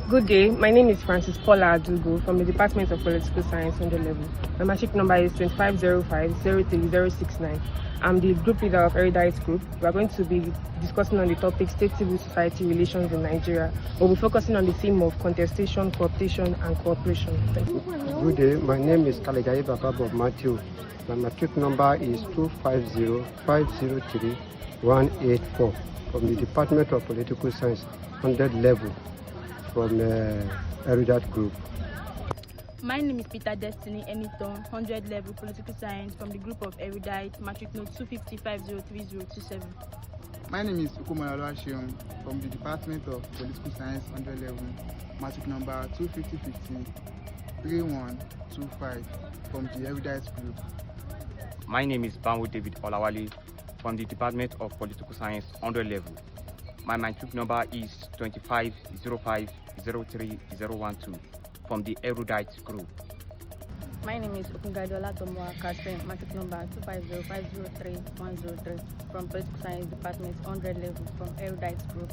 Good day, my name is Francis Paula Adugo from the Department of Political Science level. My matric number is 2505-03069. I'm the group leader of Erudite Group. We are going to be discussing on the topic State Civil Society Relations in Nigeria. We'll be focusing on the theme of contestation, cooptation, and cooperation. Thank you. Good day, my name is Kalegaye Bababo Matthew. My matric number is 250-503-184 from the Department of Political Science 100 level. From Erudite Group. My name is Peter Destiny Eniton, 100 level political science from the group of Erudite, matric note 255-03027. My name is Ukomola Shion from the Department of Political Science 100 level, matric number 250-3125 from the Erudite Group. My name is Banwo David Olawale from the Department of Political Science 100 level. My matric number is 2505-03012 from the Erudite Group. My name is Okungadola Tomoa Kasem, matric number 250503103 from Political Science Department 100 level from Erudite Group.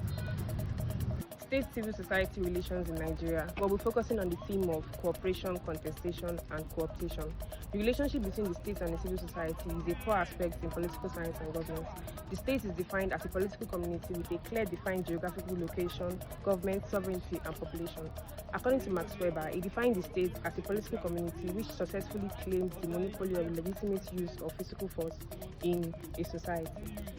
State Civil Society Relations in Nigeria. We'll be focusing on the theme of cooperation, contestation, and cooptation. The relationship between the state and the civil society is a core aspect in political science and governance. The state is defined as a political community with a clear defined geographical location, government, sovereignty, and population. According to Max Weber, he defined the state as a political community which successfully claims the monopoly of the legitimate use of physical force in a society.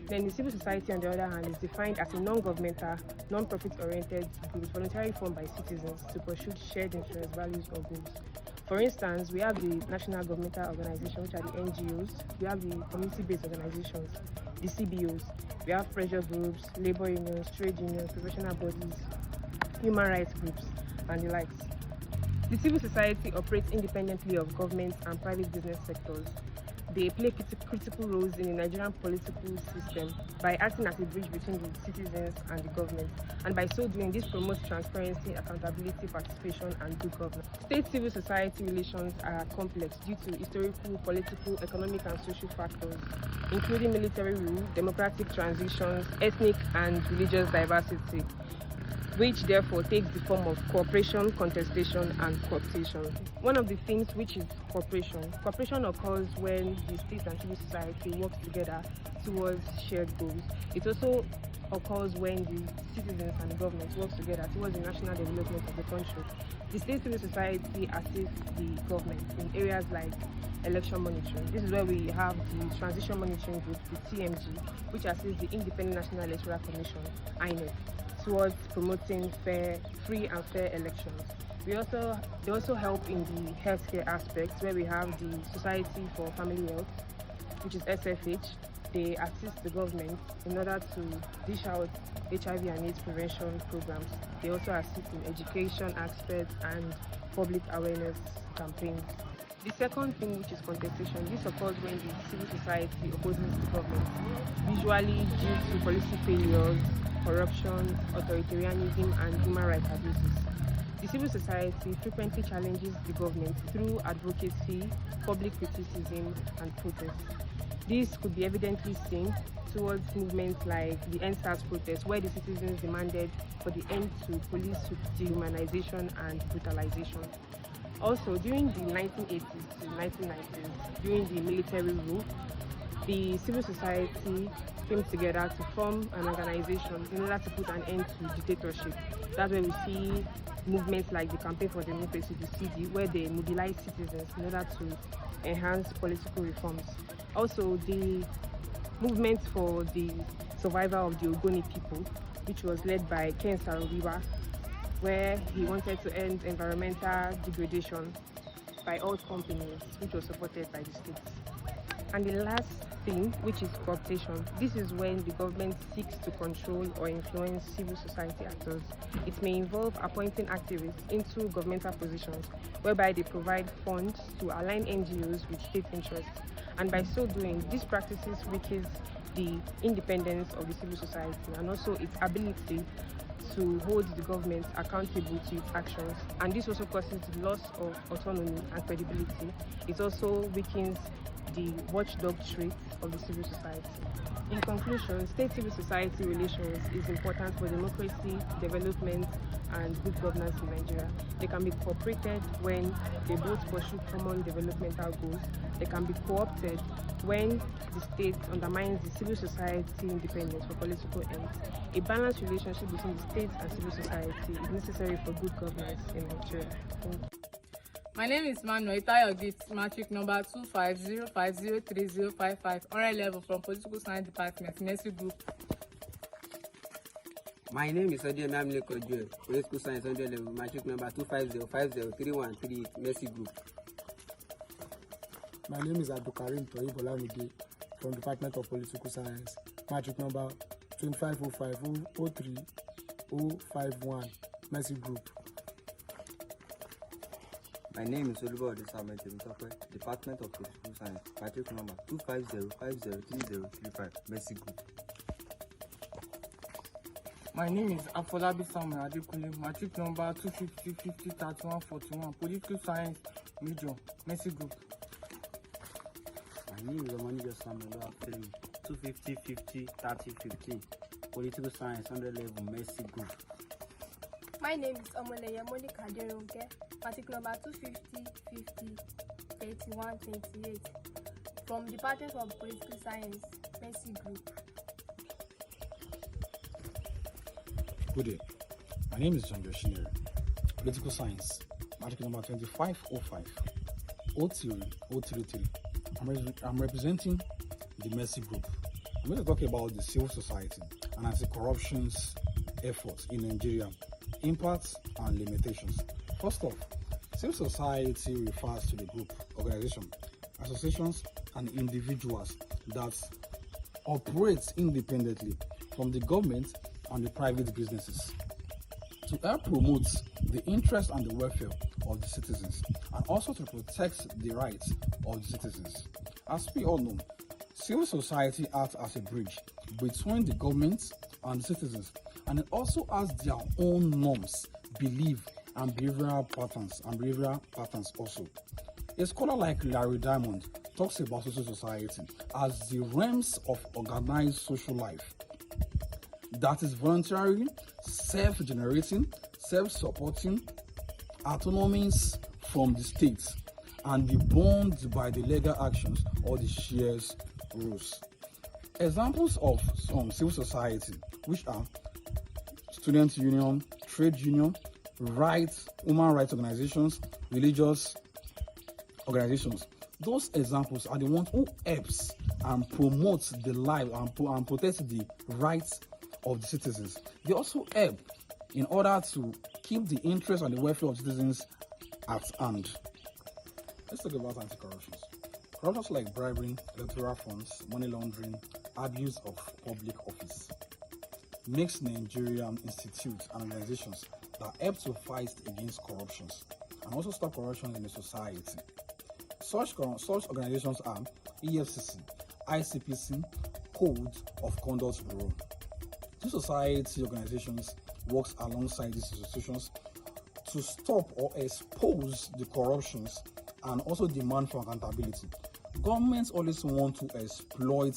Then the civil society, on the other hand, is defined as a non-governmental, non-profit-oriented group voluntarily formed by citizens to pursue shared interest, values, or goals. For instance, we have the national governmental organizations, which are the NGOs. We have the community-based organizations, the CBOs. We have pressure groups, labor unions, trade unions, professional bodies, human rights groups, and the likes. The civil society operates independently of government and private business sectors. They play critical roles in the Nigerian political system by acting as a bridge between the citizens and the government. And by so doing, this promotes transparency, accountability, participation, and good governance. State civil society relations are complex due to historical, political, economic, and social factors, including military rule, democratic transitions, ethnic and religious diversity, which therefore takes the form of cooperation, contestation, and cooptation. One of the things which is cooperation. Cooperation occurs when the state and civil society work together towards shared goals. It also occurs when the citizens and the government work together towards the national development of the country. The state civil society assists the government in areas like election monitoring. This is where we have the Transition Monitoring Group, the TMG, which assists the Independent National Electoral Commission, INEC, towards promoting free and fair elections. They also help in the healthcare aspects, where we have the Society for Family Health, which is SFH. They assist the government in order to dish out HIV and AIDS prevention programs. They also assist in education aspects and public awareness campaigns. The second thing, which is contestation, this occurs when the civil society opposes the government, usually due to policy failures, corruption, authoritarianism, and human rights abuses. The civil society frequently challenges the government through advocacy, public criticism, and protest. This could be evidently seen towards movements like the EndSARS protest, where the citizens demanded for the end to police dehumanization and brutalization. Also, during the 1980s to 1990s, during the military rule, the civil society came together to form an organization in order to put an end to dictatorship. That's where we see movements like the Campaign for Democracy, the CD, where they mobilize citizens in order to enhance political reforms. Also, the movement for the survival of the Ogoni people, which was led by Ken Saro-Wiwa, where he wanted to end environmental degradation by oil companies, which was supported by the states. And the last thing, which is cooptation. This is when the government seeks to control or influence civil society actors. It may involve appointing activists into governmental positions, whereby they provide funds to align NGOs with state interests. And by so doing, these practices weakens the independence of the civil society and also its ability to hold the government accountable to its actions. And this also causes the loss of autonomy and credibility. It also weakens the watchdog trait of the civil society. In conclusion, state-civil society relations is important for democracy, development, and good governance in Nigeria. They can be cooperated when they both pursue common developmental goals. They can be co-opted when the state undermines the civil society independence for political ends. A balanced relationship between the state and civil society is necessary for good governance in Nigeria. Thank you. My name is Manuel Itayodit, matric number 250503055, oral level from Political Science Department, Mercy Group. My name is Odiem Amileko Joel, Political Science 100 level, matric number 250503138, Mercy Group. My name is Abdulkarim Toyibolamide from Department of Political Science, matric number 250503051, Mercy Group. My name is Oliver Odesamet Temitope, Department of Political Science, matric number 250503035, Mercy Group. My name is Afolabi Samuel Adekunle, matric number 250503141, Political Science Major, Mercy Group. My name is Omanijo Samuel Afemi, 250503015, Political Science 100 level, Mercy Group. My name is Omoleye Monica Aderonke, matric number 250503128, from Department of Political Science, Mercy Group. Good day. My name is John Yoshinere, Political Science, matric number 2505033. I'm representing the Mercy Group. I'm going to talk about the civil society and anti-corruption efforts in Nigeria, impacts and limitations. First off, civil society refers to the group, organization, associations and individuals that operate independently from the government and the private businesses to help promote the interest and the welfare of the citizens, and also to protect the rights of the citizens. As we all know, civil society acts as a bridge between the government and the citizens, and it also has their own norms, beliefs, and behavioral patterns also. A scholar like Larry Diamond talks about social society as the realms of organized social life that is voluntary, self-generating, self-supporting, autonomous from the state, and be bound by the legal actions or the shares rules. Examples of some civil society, which are student union, trade union, human rights organizations, religious organizations. Those examples are the ones who helps and promotes the life and protects the rights of the citizens. They also help in order to keep the interest and the welfare of citizens at hand. Let's talk about anti-corruption. Corruptions like bribery, electoral funds, money laundering, abuse of public office makes Nigerian institutes and organizations that help to fight against corruptions and also stop corruption in the society. Such organizations are EFCC, ICPC, Code of Conduct Bureau. These society organizations work alongside these institutions to stop or expose the corruptions and also demand for accountability. Governments always want to exploit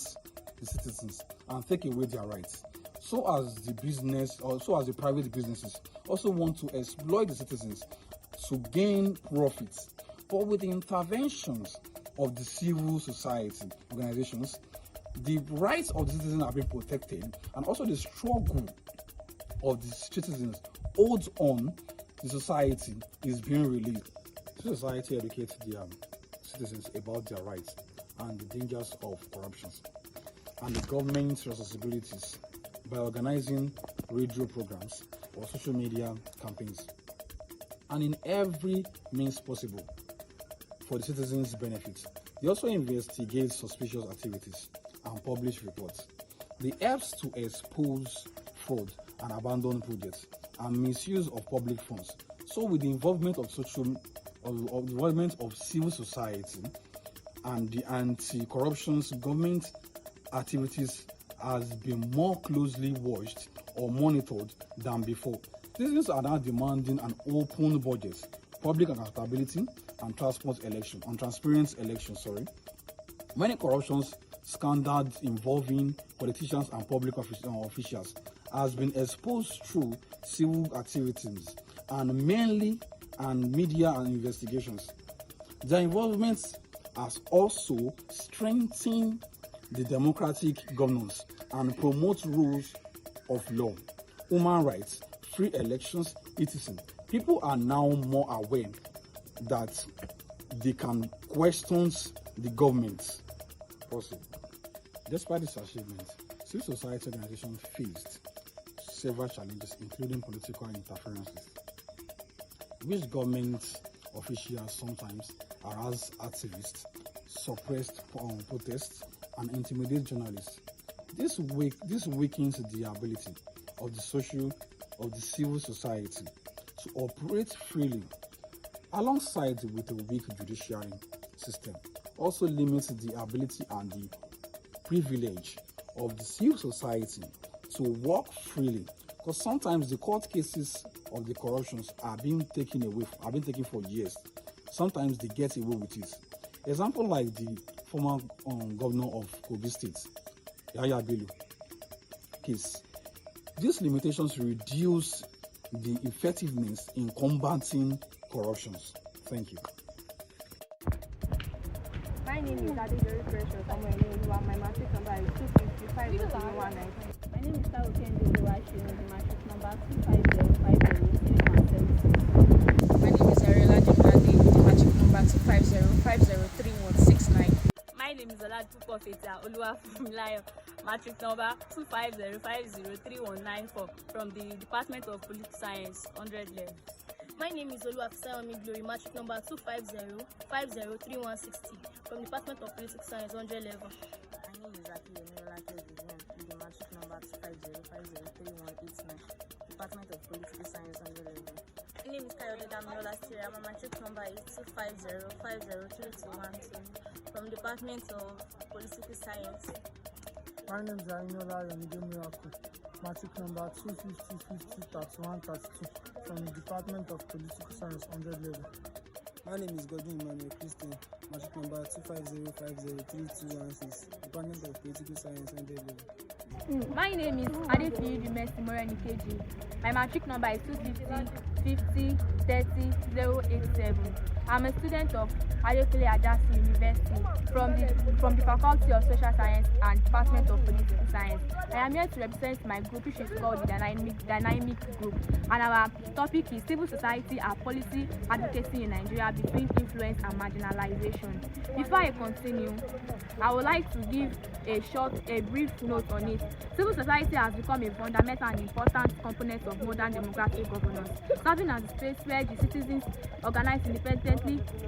the citizens and take away their rights. So as the private businesses also want to exploit the citizens to gain profits. But with the interventions of the civil society organizations, the rights of the citizens are being protected, and also the struggle of the citizens holds on the society is being released. The society educates their citizens about their rights and the dangers of corruption and the government's responsibilities by organizing radio programs or social media campaigns, and in every means possible for the citizens' benefit. They also investigate suspicious activities and publish reports. They help to expose fraud and abandoned projects and misuse of public funds. So with the involvement of civil society and the anti-corruption government activities has been more closely watched or monitored than before. Citizens are now demanding an open budget, public accountability, and transparent election. Many corruptions scandals involving politicians and public officials has been exposed through civil activities and mainly media and investigations. Their involvement has also strengthened the democratic governance and promote rules of law, human rights, free elections, etc. People are now more aware that they can question the government. Also, despite this achievement, civil society organizations faced several challenges, including political interferences, which government officials sometimes harass activists, suppressed protests, and intimidate journalists. This weakens the ability of the civil society to operate freely, alongside with a weak judiciary system. Also limits the ability and the privilege of the civil society to work freely, because sometimes the court cases of the corruptions are being taken for years. Sometimes they get away with it. Example like the former governor of Kogi State, Yahaya Bello case. These limitations reduce the effectiveness in combating corruptions. Thank you. My name is Adejori Precious. My matric number is 255. My name is Taokendi Oluwaseun. The matric number 250503176. My name is Ariela Jemade. The matric number 250503169. My name is Oladipupo Fetia Oluwafunmilayo. Matric number 250503194 from the Department of Political Science, 100 level. My name is Oluwafisayomi Glory, matric number 250503160 from the Department of Political Science, 100 level. My name is Akiyemi the matric number 250503189, Department of Political Science, 100 level. My name is Kayode Damiola Syria. My matric number is 250503212 from the Department of Political Science. My name is Ainola Yomide Miracle, matric number 250503132 from the Department of Political Science, 100 level. My name is Godwin Emmanuel Christian, matric number 250503216, Department of Political Science, 100 level. My name is Adefiyi Mercy Morenikeji. My matric number is 250503087. I'm a student of Adekunle Ajasi University from the Faculty of Social Science and Department of Political Science. I am here to represent my group, which is called the Dynamic Group, and our topic is Civil Society and Policy Advocacy in Nigeria Between Influence and Marginalization. Before I continue, I would like to give a brief note on it. Civil society has become a fundamental and important component of modern democratic governance, serving as a space where the citizens organize independently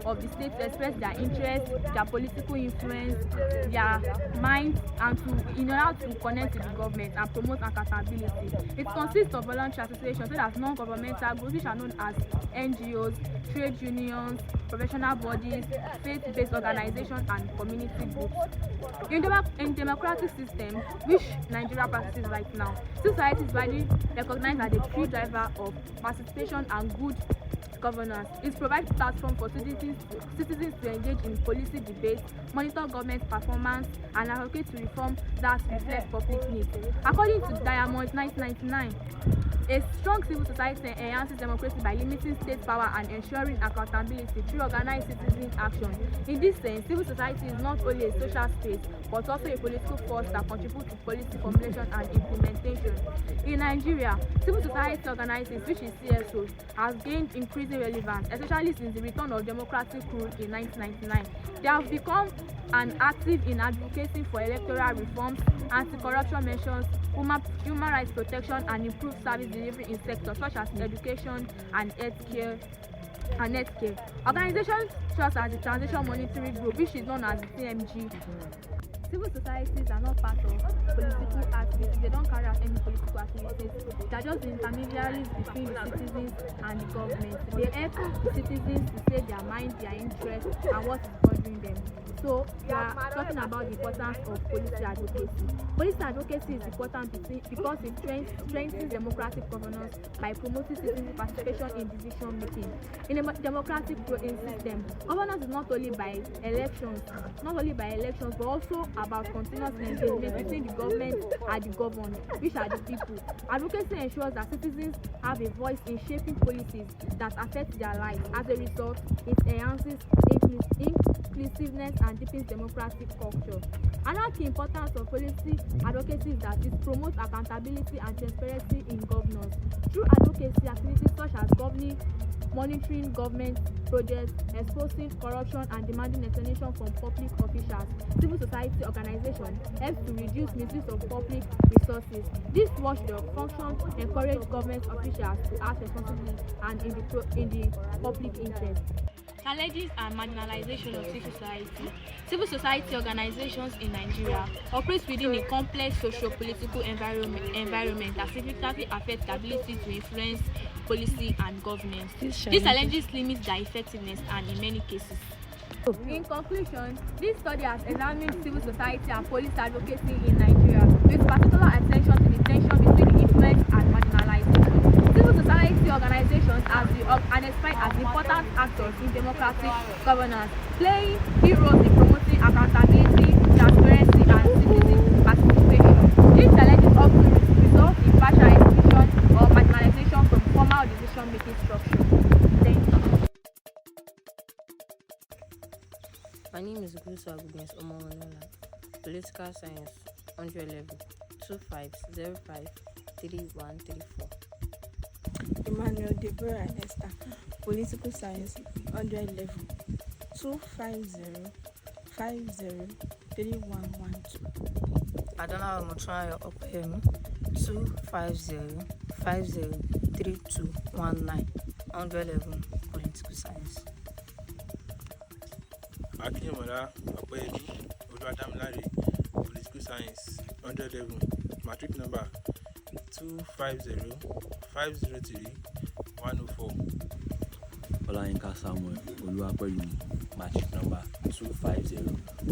of the state to express their interests, their political influence, their minds, and in order to connect with the government and promote accountability. It consists of voluntary associations, such as non-governmental groups, which are known as NGOs, trade unions, professional bodies, faith-based organizations, and community groups. In democratic system, which Nigeria practices right now, society is widely recognized as a key driver of participation and good governance. It provides a platform for citizens to engage in policy debates, monitor government performance, and advocate to reform that reflect public needs. According to Diamond 1999, a strong civil society enhances democracy by limiting state power and ensuring accountability through organized citizen action. In this sense, civil society is not only a social space, but also a political force that contributes to policy formulation and implementation. In Nigeria, civil society organizing, which is CSOs, has gained increasing relevance, especially since the return of democratic rule in 1999. They have become active in advocating for electoral reforms, anti-corruption measures, human rights protection, and improved service delivery in sectors such as education and healthcare. Organizations such as the Transition Monitoring Group, which is known as the TMG. Civil societies are not part of political activities. They don't carry out any political activities. They are just the intermediaries between the citizens and the government. They help the citizens to say their mind, their interests, and what is bothering them. So we are talking about the importance of policy advocacy. Policy advocacy is important because it strengthens democratic governance by promoting citizen participation in decision making. In a democratic system, governance is not only by elections, but also about continuous engagement between the government and the governed, which are the people. Advocacy ensures that citizens have a voice in shaping policies that affect their lives. As a result, it enhances inclusiveness and deepens democratic culture. Another key importance of policy advocacy is that it promotes accountability and transparency in governance. Through advocacy activities such as monitoring government projects, exposing corruption and demanding explanation from public officials, civil society organizations help to reduce misuse of public resources. This watchdog function encourages government officials to act responsibly and in the public interest. Challenges and marginalization of civil society. Civil society organizations in Nigeria operate within a complex socio-political environment that significantly affects the ability to influence policy and governance. These challenges limit their effectiveness and in many cases. In conclusion, this study has examined civil society and police advocacy in Nigeria with particular attention to the tension between the influence and marginalization. Civil society organizations are identified as important actors in democratic governance, playing key roles in promoting accountability, transparency, and citizen participation. These challenges often result in partial exclusion or marginalization from formal decision-making structure. Thank you. My name is Gusa Agnes Omonola, Political Science, 100 level, 2505 3134. Emmanuel Deborah Esther, Political Science, 100 level, 250 50 3112. Adana Motrayo Opemi, 250 50 3219, 100 level, Political Science. Akimola Opemi, Oluwadamilare, Political Science, 100 level, matric number 250 503 104. Olayinka Samuel Oluwapoyumi, matric number 250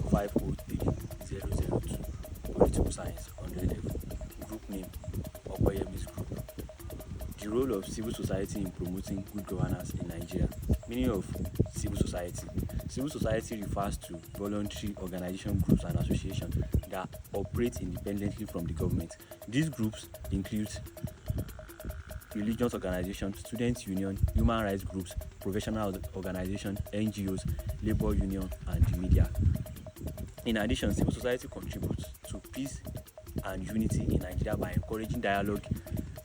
503 002. Political Science, 100 level. Group name Opoyemi's Group. The role of civil society in promoting good governance in Nigeria. Meaning of civil society. Civil society refers to voluntary organization groups and associations that operate independently from the government. These groups include religious organizations, students' union, human rights groups, professional organizations, NGOs, labor union, and the media. In addition, civil society contributes to peace and unity in Nigeria by encouraging dialogue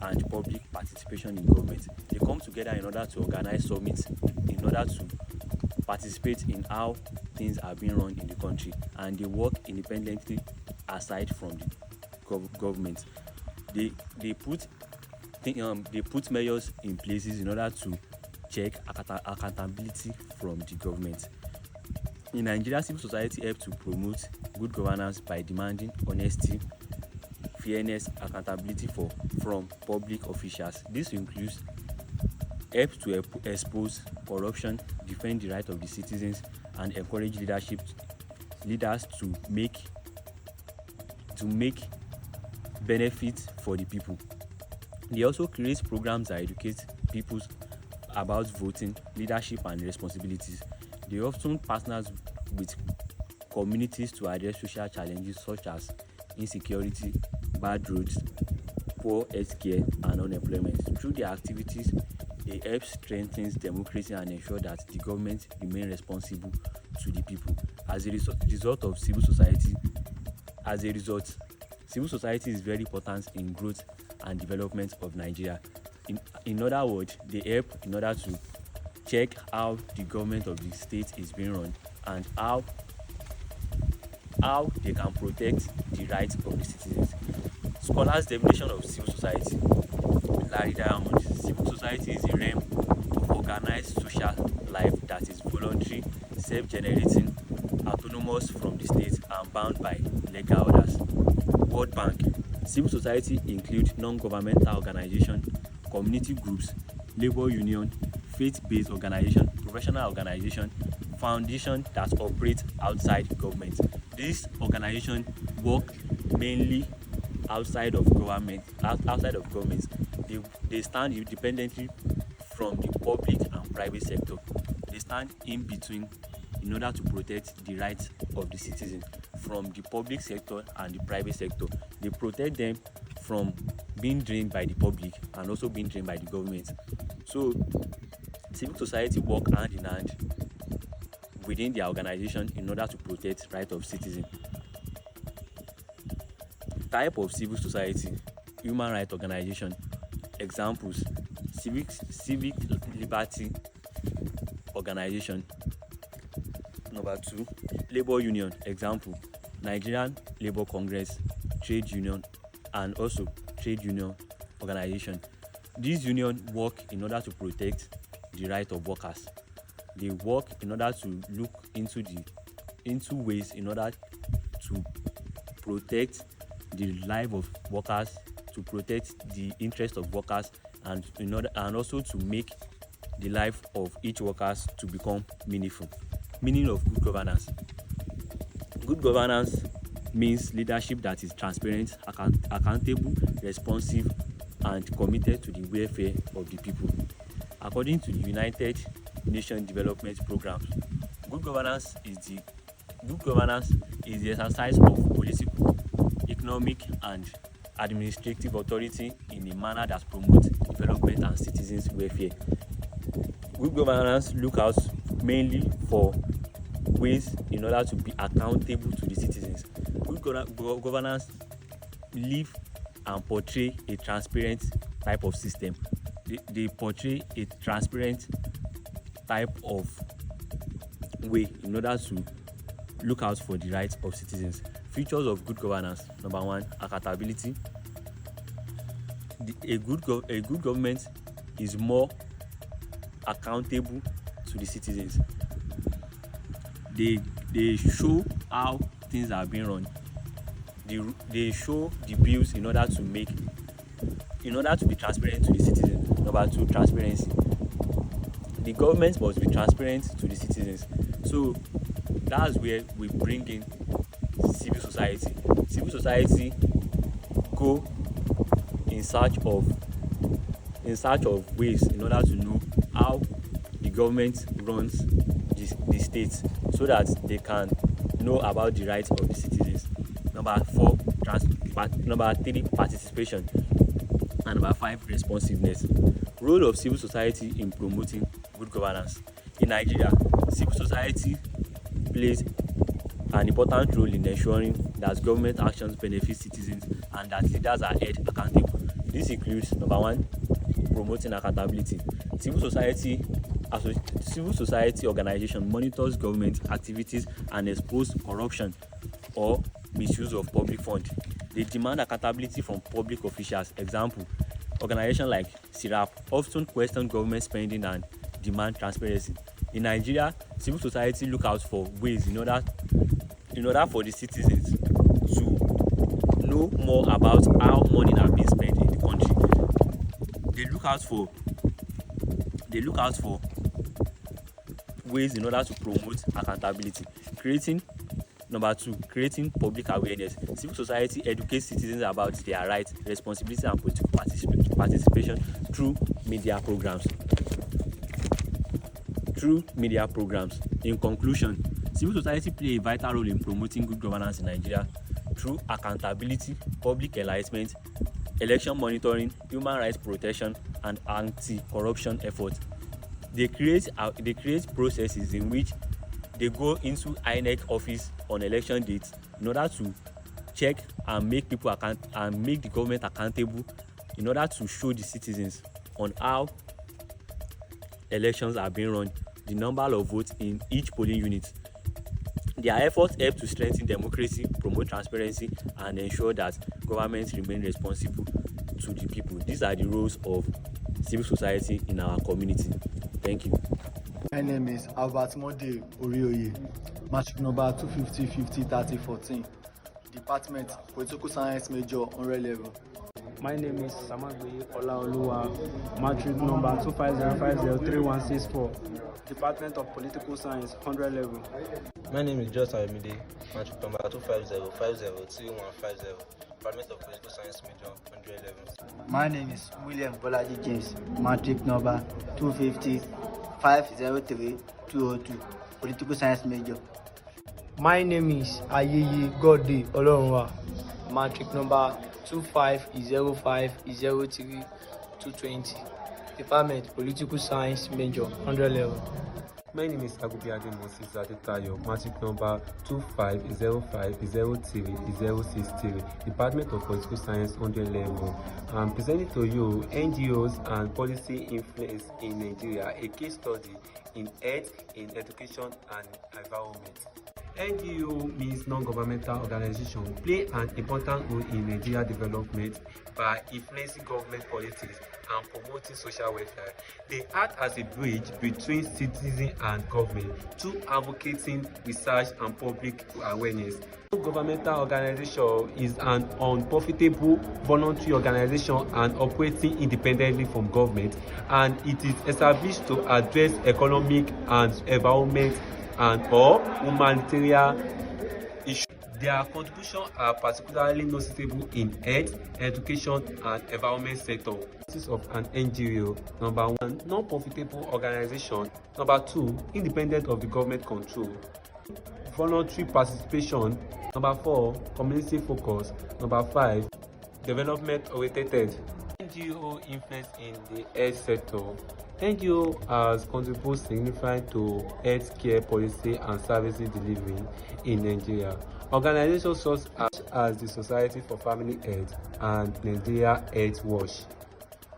and public participation in government. They come together in order to organize summits, in order to participate in how things are being run in the country, and they work independently aside from the government. They put measures in places in order to check accountability from the government. In Nigeria, civil society helps to promote good governance by demanding honesty, fairness, accountability from public officials. This includes helps to expose corruption, defend the rights of the citizens, and encourage leaders to make benefits for the people. They also create programs that educate people about voting, leadership, and responsibilities. They often partner with communities to address social challenges such as insecurity, bad roads, poor healthcare, and unemployment. Through their activities, they help strengthen democracy and ensure that the government remain responsible to the people. As a result of civil society, civil society is very important in growth and development of Nigeria. In other words, they help in order to check how the government of the state is being run and how they can protect the rights of the citizens. Scholars' definition of civil society. Larry Diamond: civil society is a realm of organized social life that is voluntary, self-generating, autonomous from the state, and bound by legal orders. World Bank: civil society includes non-governmental organizations, community groups, labor union, faith-based organizations, professional organizations, foundations that operate outside government. These organizations work mainly outside of government. They stand independently from the public and private sector. They stand in between in order to protect the rights of the citizen from the public sector and the private sector. They protect them from being drained by the public and also being drained by the government. So civil society work hand in hand within their organization in order to protect rights of citizens. Type of civil society: human rights organization. Examples: civic liberty organization. Number 2, labor union. Example: Nigerian Labour Congress, trade union, and also trade union organization. These unions work in order to protect the right of workers. They work in order to look into ways in order to protect the life of workers, to protect the interest of workers, and also to make the life of each workers to become meaningful. Meaning of good governance. Good governance means leadership that is transparent, accountable, responsive, and committed to the welfare of the people. According to the United Nations Development Programs, good governance is the exercise of political, economic, and administrative authority in a manner that promotes development and citizens' welfare. Good governance looks out mainly for ways in order to be accountable to the citizens. Good governance live and portray a transparent type of system. They portray a transparent type of way in order to look out for the rights of citizens. Features of good governance. Number 1, accountability. A good government is more accountable to the citizens. They show how things are being run. They show the bills in order to be transparent to the citizens. Number 2, transparency. The government must be transparent to the citizens. So that's where we bring in civil society. Civil society go in search of ways in order to know how the government runs the state, so that they can know about the rights of the citizens. Number 3, participation. And number 5, responsiveness. Role of civil society in promoting good governance. In Nigeria, civil society plays an important role in ensuring that government actions benefit citizens and that leaders are held accountable. This includes, number 1, promoting accountability. Civil society organization monitors government activities and expose corruption or misuse of public funds. They demand accountability from public officials. Example: organizations like SIRAP often question government spending and demand transparency. In Nigeria, civil society look out for ways in order for the citizens to know more about how money are being spent in the country. They look out for ways in order to promote accountability. Number 2, creating public awareness. Civil society educates citizens about their rights, responsibility, and political participation through media programs. In conclusion, civil society plays a vital role in promoting good governance in Nigeria through accountability, public enlightenment, election monitoring, human rights protection, and anti-corruption efforts. They create processes in which they go into INEC office on election dates in order to check and make the government accountable, in order to show the citizens on how elections are being run, the number of votes in each polling unit. Their efforts help to strengthen democracy, promote transparency, and ensure that governments remain responsible to the people. These are the roles of civil society in our community. Thank you. My name is Albert Mode Orioye, matric number 250-50-30-14, Department Political Science major on level. My name is Samagbe Olaoluwa, matric number 250503164, Department of Political Science 100 level. My name is Just Amide, matric number 250503150, Department of Political Science major 100 level. My name is William Boladi James, matric number 250-503-202, Political Science major. My name is Ayeye Gode Olorunwa, matric number 250503220, Department Political Science major, 100 level. My name is Agubiade Moses Adetayo, matric number 250503063, Department of Political Science, 100 level. I'm presenting to you NGOs and policy influence in Nigeria, a case study in health, in education and environment. NGO means non-governmental organization play an important role in Nigeria development by influencing government policies and promoting social welfare. They act as a bridge between citizens and government through advocating research and public awareness. Non-governmental organization is an unprofitable voluntary organization and operating independently from government, and it is established to address economic and environment and or humanitarian issues. Their contributions are particularly noticeable in health, education, and environment sector. Of an NGO: number 1, non-profitable organization; number 2, independent of the government control; voluntary participation; number 4, community focus; number 5, development oriented. NGO influence in the health sector. NGO has contributed significantly to healthcare policy and services delivery in Nigeria. Organizations such as the Society for Family Health and Nigeria Health Watch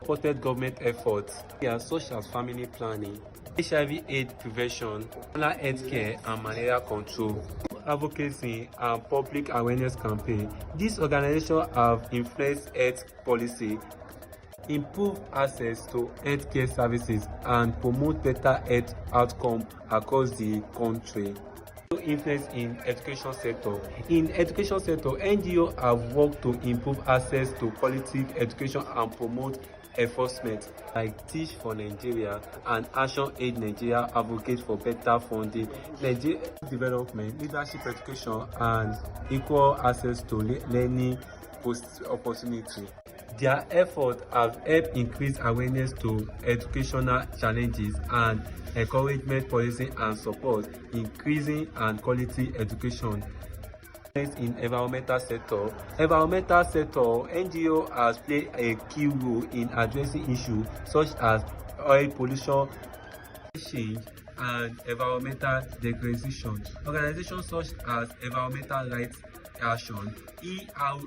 supported government efforts such as family planning, HIV/AIDS prevention, national health care and malaria control, advocacy and public awareness campaign. These organizations have influenced health policy, improve access to healthcare services, and promote better health outcomes across the country. Influence in education sector. In education sector, NGO have worked to improve access to quality education and promote enforcement, like Teach for Nigeria and Action Aid Nigeria advocate for better funding, Nigeria development, leadership education, and equal access to learning opportunity. Their efforts have helped increase awareness to educational challenges and encouragement policy and support increasing and quality education. In environmental sector, NGO has played a key role in addressing issues such as oil pollution, change, and environmental degradation. Organizations such as Environmental Rights Action, ERA,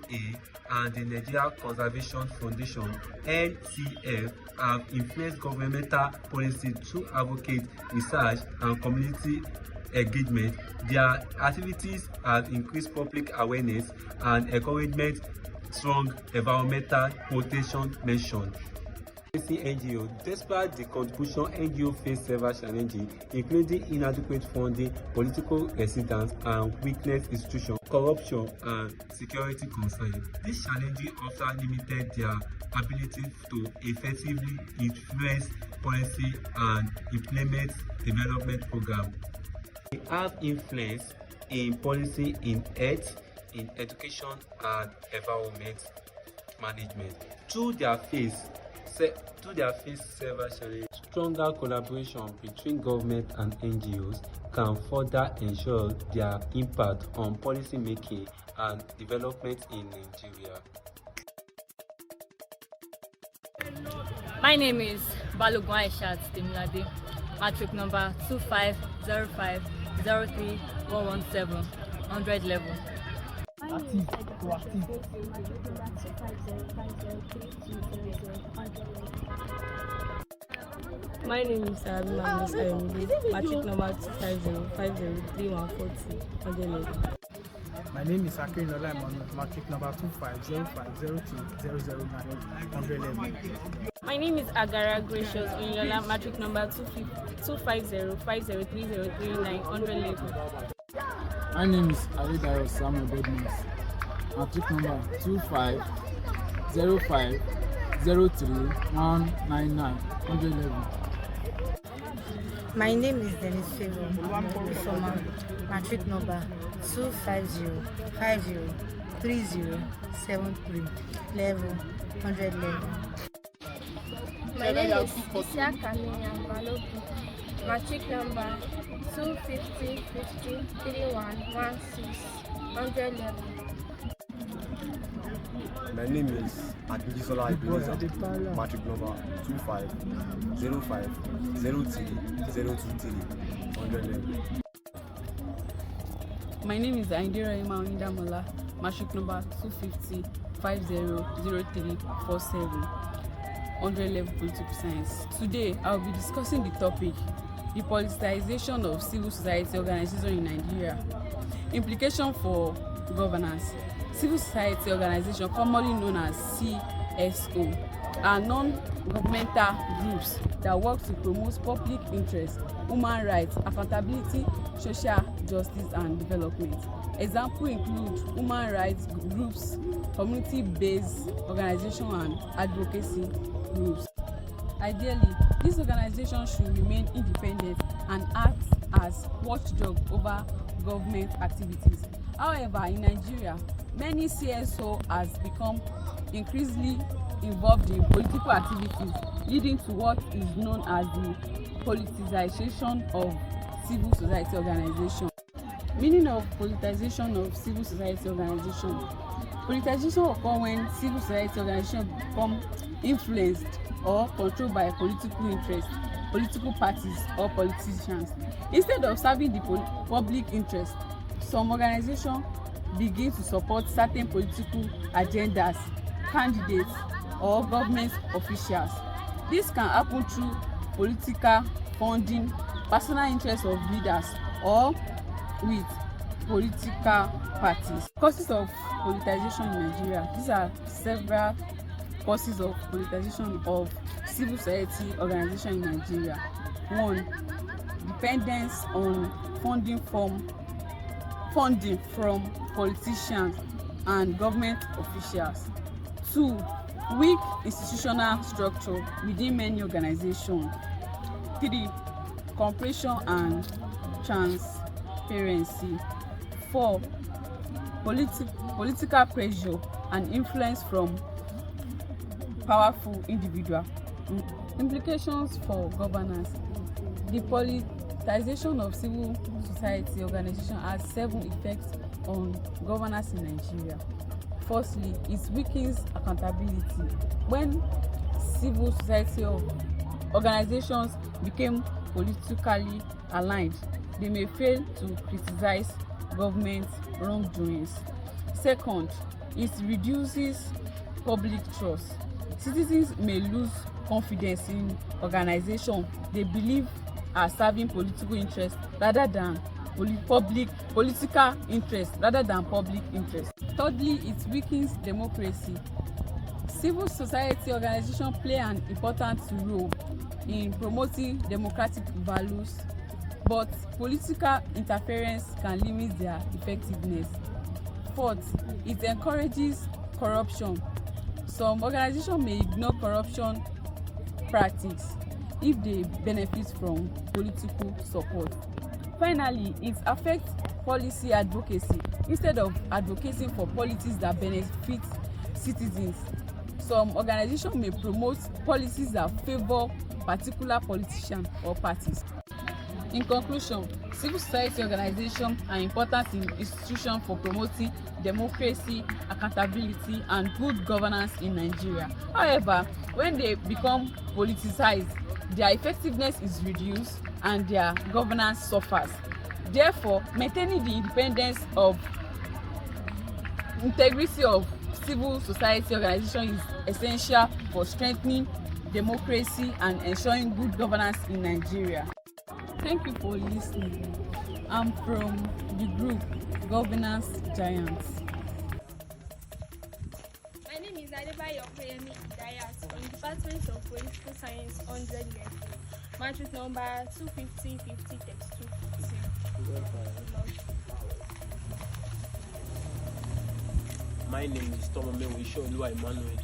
and the Nigeria Conservation Foundation (NCF) have influenced governmental policy to advocate research and community engagement. Their activities have increased public awareness and encouragement strong environmental protection measures. NGO, despite the contribution, NGO face several challenges, including inadequate funding, political resistance, and weakness institutions, corruption, and security concerns. These challenges often limited their ability to effectively influence policy and implement development programs. They have influence in policy in health, in education, and environment management. Through their face several challenges. Stronger collaboration between government and NGOs can further ensure their impact on policy making and development in Nigeria. My name is Balogun Aishat Temilade, matric number 250503117, 100 level. My name is Abima Ayomide, matric number 250503140, 100 level. My name is Akiri Nola Emmanuel, matric number 250502009, 100 level. My name is Agara Gracious Onyola, matric number 25050303039, 100 level. My name is Adedayo Samuel Bedmans, matric number 250503199, 100 level. My name is Dennis Favor, matric number 250503073, level 100 level. My name is Isia Kamenya Balogun, Matric number 250 50 3116 100 level. My name is Adebisola Ebenezer, matric number 2505030223, 100 level. My name is Aindera Ima Onindamola, matric number 250 500347, 100 level political science. Today, I will be discussing the topic, the politicization of civil society organization in Nigeria. Implication for governance. Civil society organization, commonly known as CSO, are non-governmental groups that work to promote public interest, human rights, accountability, social justice and development. Examples include human rights groups, community-based organizations and advocacy groups. Ideally, these organizations should remain independent and act as watchdog over government activities. However, in Nigeria, many CSO has become increasingly involved in political activities, leading to what is known as the politicization of civil society organization. Meaning of politicization of civil society organization. Politicization occurs when civil society organizations become influenced or controlled by political interests, political parties or politicians. Instead of serving the public interest, some organizations begin to support certain political agendas, candidates or government officials. This can happen through political funding, personal interests of leaders, or with political parties. Causes of politicization in Nigeria. These are several causes of politicization of civil society organization in Nigeria. 1. Dependence on funding from politicians and government officials. 2. Weak institutional structure within many organizations. 3. Cooperation and transparency. 4. Political pressure and influence from powerful individuals. Implications for governance. The politicization of civil society organization has 7 effects on governance in Nigeria. Firstly, it weakens accountability. When civil society organizations became politically aligned, they may fail to criticize government wrongdoings. Second, it reduces public trust. Citizens may lose confidence in organizations they believe are serving political interest rather than political interest rather than public interest. Thirdly, it weakens democracy. Civil society organizations play an important role in promoting democratic values, but political interference can limit their effectiveness. Fourth, it encourages corruption. Some organizations may ignore corruption practice if they benefit from political support. Finally, it affects policy advocacy. Instead of advocating for policies that benefit citizens, some organizations may promote policies that favor particular politicians or parties. In conclusion, civil society organizations are important institutions for promoting democracy, accountability, and good governance in Nigeria. However, when they become politicized, their effectiveness is reduced and their governance suffers. Therefore, maintaining the integrity of civil society organization is essential for strengthening democracy and ensuring good governance in Nigeria. Thank you for listening. I'm from the group Governance Giants. My name is Adebayo Okoyemi Idayat from the Department of Political Science 100 level. Matric number 250 50 32 My name is Tomome Oluwa Emmanuel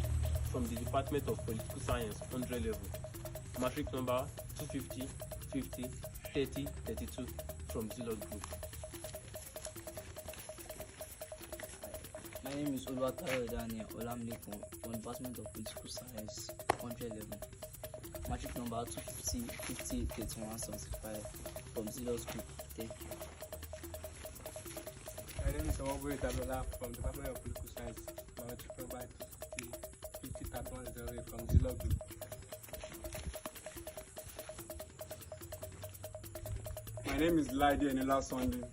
from the Department of Political Science 100 level. Matric number 250 50 30 32 from Zilot Group. My name is Oluwatayo Daniel Olamlekun from the Department of Political Science 100 level. matric number 250 50 31 75 from Zealous Group. Thank you. My name is Amaboye Tabola from the Department of Political Science, matric number 250 31 from Zealous Group. My name is Laide Enela Sunday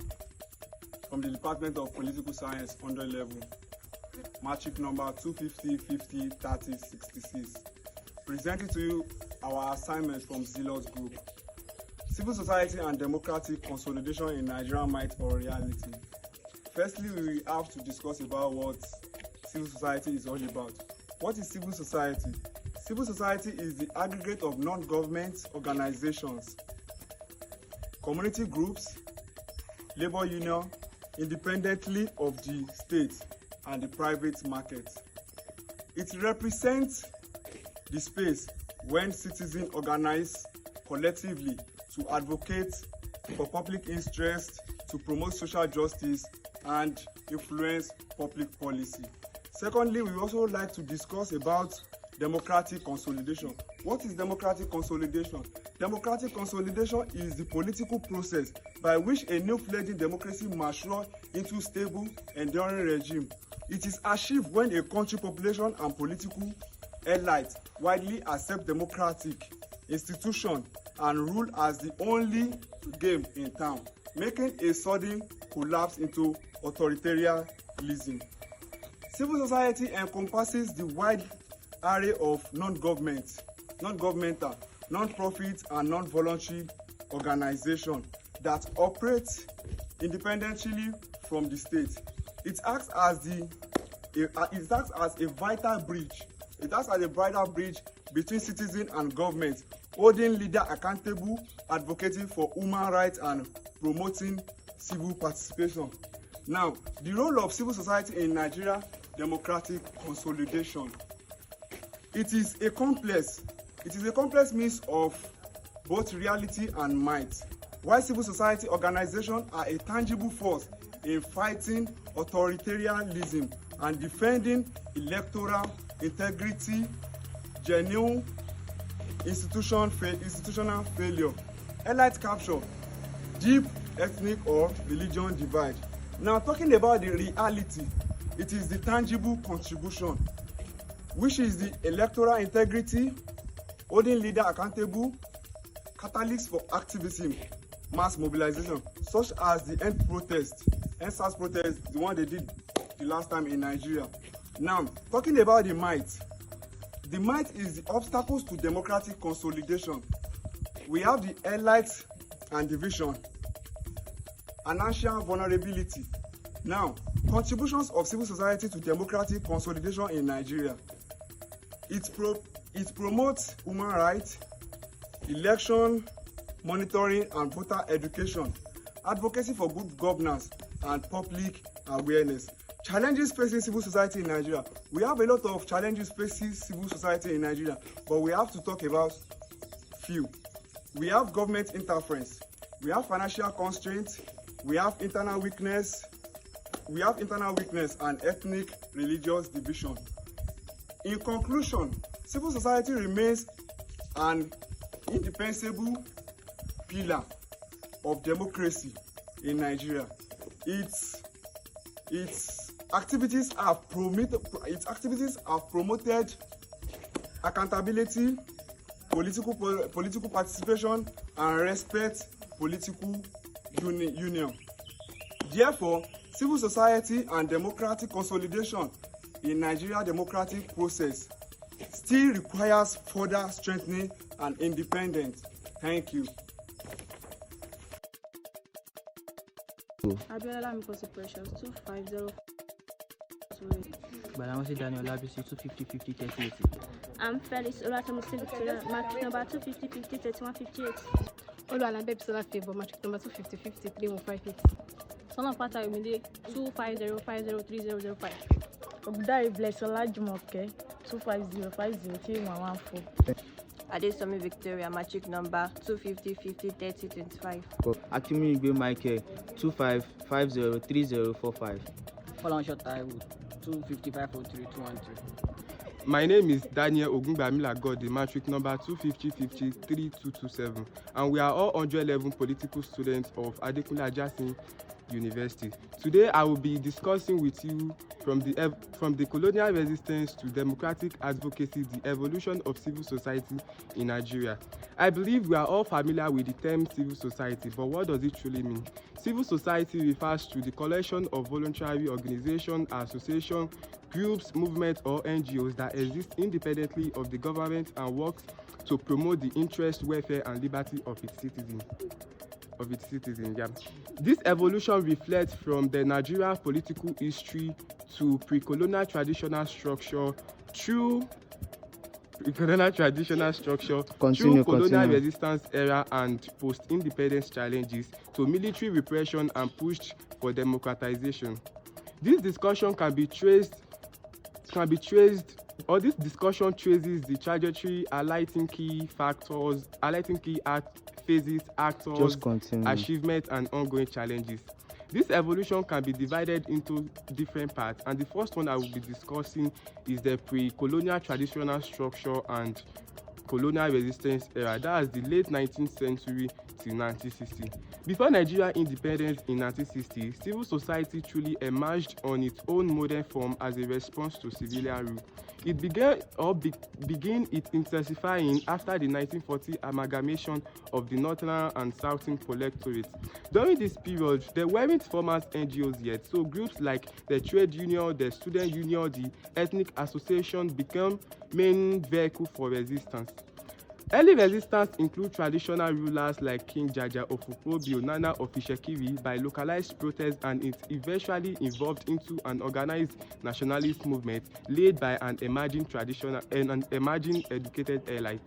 from the Department of Political Science, 100 level, matric number 250 50 30 66. Presenting to you our assignment from Zealous Group. Civil society and democratic consolidation in Nigeria, might or reality. Firstly, we have to discuss about what civil society is all about. What is civil society? Civil society is the aggregate of non-government organizations, community groups, labor union, independently of the state and the private market. It represents the space when citizens organize collectively to advocate for public interest, to promote social justice and influence public policy. Secondly, we also like to discuss about democratic consolidation. What is democratic consolidation? Democratic consolidation is the political process by which a new fledgling democracy matures into stable, enduring regime. It is achieved when a country population and political elite widely accept democratic institution and rule as the only game in town, making a sudden collapse into authoritarianism. Civil society encompasses the wide array of non-governmental, non-profit and non-voluntary organizations that operate independently from the state. It acts as a vital bridge. It acts as a vital bridge between citizen and government, holding leaders accountable, advocating for human rights and promoting civil participation. Now, the role of civil society in Nigeria democratic consolidation. It is a complex means of both reality and might. While civil society organizations are a tangible force in fighting authoritarianism and defending electoral integrity, genuine institutional failure, elite capture, deep ethnic or religion divide. Now, talking about the reality, it is the tangible contribution, which is the electoral integrity, holding leaders accountable, catalysts for activism, mass mobilization, such as the EndSARS protest, the one they did the last time in Nigeria. Now, talking about the might is the obstacles to democratic consolidation. We have the elite and division, financial vulnerability. Now, contributions of civil society to democratic consolidation in Nigeria. It promotes human rights, election monitoring and voter education, advocacy for good governance and public awareness. Challenges facing civil society in Nigeria. We have a lot of challenges facing civil society in Nigeria, but we have to talk about few. We have government interference, we have financial constraints, we have internal weakness and ethnic religious division. In conclusion, civil society remains an indispensable pillar of democracy in Nigeria. Its activities have promoted accountability, political participation, and respect political union. Therefore, civil society and democratic consolidation in Nigeria democratic process still requires further strengthening and independence. Thank you. Abiola Mikosi Precious 250. Balamosi Daniel Labisi 250 50 30 80. I'm Felix Olatomusi Victoria, matric number 250 50 31 58. Oluwalambe Bisola Favour, matric number 250 50 3158. Son Pata Umide 250 50 3005. Ogudari Blessola Jumoke 250 50 3114. Adesomi Victoria, matric number 250 50 30 25. Akimi Igbe Michael 25 50 30 45. Fọlọ́nṣọ́ Taiwo 255 03 213. My name is Daniel Ogunbamila Gode, matric number 250-50-3227, and we are all 111 political students of Adekunle Ajasin University. Today, I will be discussing with you from the colonial resistance to democratic advocacy, the evolution of civil society in Nigeria. I believe we are all familiar with the term civil society, but what does it truly mean? Civil society refers to the collection of voluntary organizations, associations, groups, movements, or NGOs that exist independently of the government and work to promote the interest, welfare, and liberty of its citizens. This evolution reflects from the Nigerian political history to pre-colonial traditional structure through colonial resistance era and post-independence challenges to military repression and push for democratization. This discussion traces the trajectory, highlighting key phases, actors, achievements, and ongoing challenges. This evolution can be divided into different parts, and the first one I will be discussing is the pre-colonial traditional structure and colonial resistance era. That is the late 19th century till 1960. Before Nigeria independence in 1960, civil society truly emerged on its own modern form as a response to civilian rule. It began its intensifying after the 1940 amalgamation of the northern and southern protectorates. During this period, there weren't formal NGOs yet, so groups like the trade union, the student union, the ethnic association became main vehicle for resistance. Early resistance include traditional rulers like King Jaja Ofufobio, Nana of Ishekiri by localized protests, and it eventually evolved into an organized nationalist movement led by an emerging educated elite.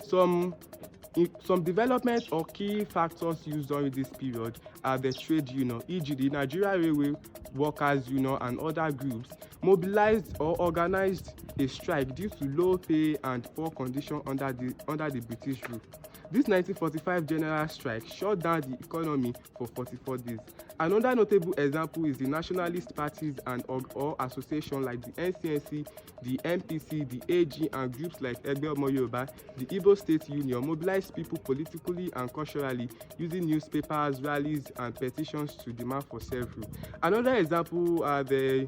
Some developments or key factors used during this period are the trade union, e.g. the Nigeria Railway Workers Union and other groups mobilized or organized a strike due to low pay and poor conditions under the British rule. This 1945 general strike shut down the economy for 44 days. Another notable example is the nationalist parties or associations like the NCNC, the MPC, the AG, and groups like Egbe Omo Yoruba, the Igbo State Union mobilized people politically and culturally using newspapers, rallies, and petitions to demand for self-rule. Another example are the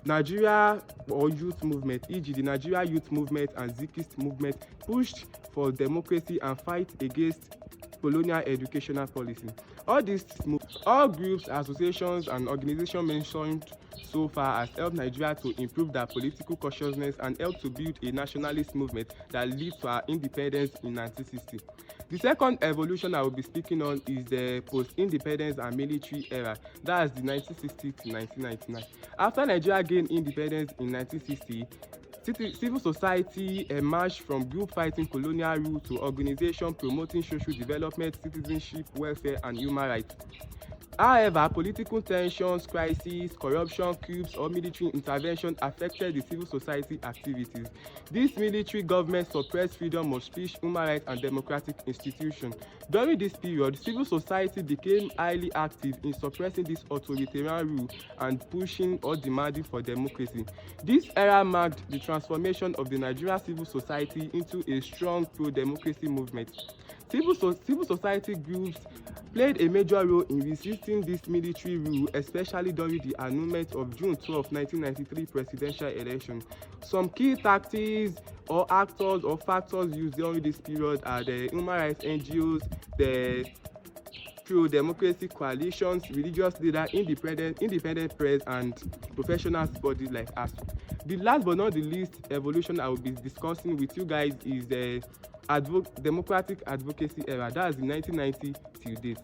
Nigeria or youth movement, e.g. the Nigeria Youth Movement and Zikist movement pushed for democracy and fight against colonial educational policy. All groups, associations, and organizations mentioned so far has helped Nigeria to improve their political consciousness and helped to build a nationalist movement that led to our independence in 1960. The second evolution I will be speaking on is the post-independence and military era. That is the 1960 to 1999. After Nigeria gained independence in 1960, civil society emerged from group fighting colonial rule to organization promoting social development, citizenship, welfare, and human rights. However, political tensions, crises, corruption, coups, or military intervention affected the civil society activities. This military government suppressed freedom of speech, human rights, and democratic institutions. During this period, civil society became highly active in suppressing this authoritarian rule and pushing or demanding for democracy. This era marked the transformation of the Nigerian civil society into a strong pro-democracy movement. Civil society groups played a major role in resisting this military rule, especially during the annulment of June 12, 1993 presidential election. Some key tactics or actors or factors used during this period are the human rights NGOs, the pro-democracy coalitions, religious leaders, independent press, and professional bodies like us. The last but not the least evolution I will be discussing with you guys is the democratic advocacy era. That is the 1990 till date.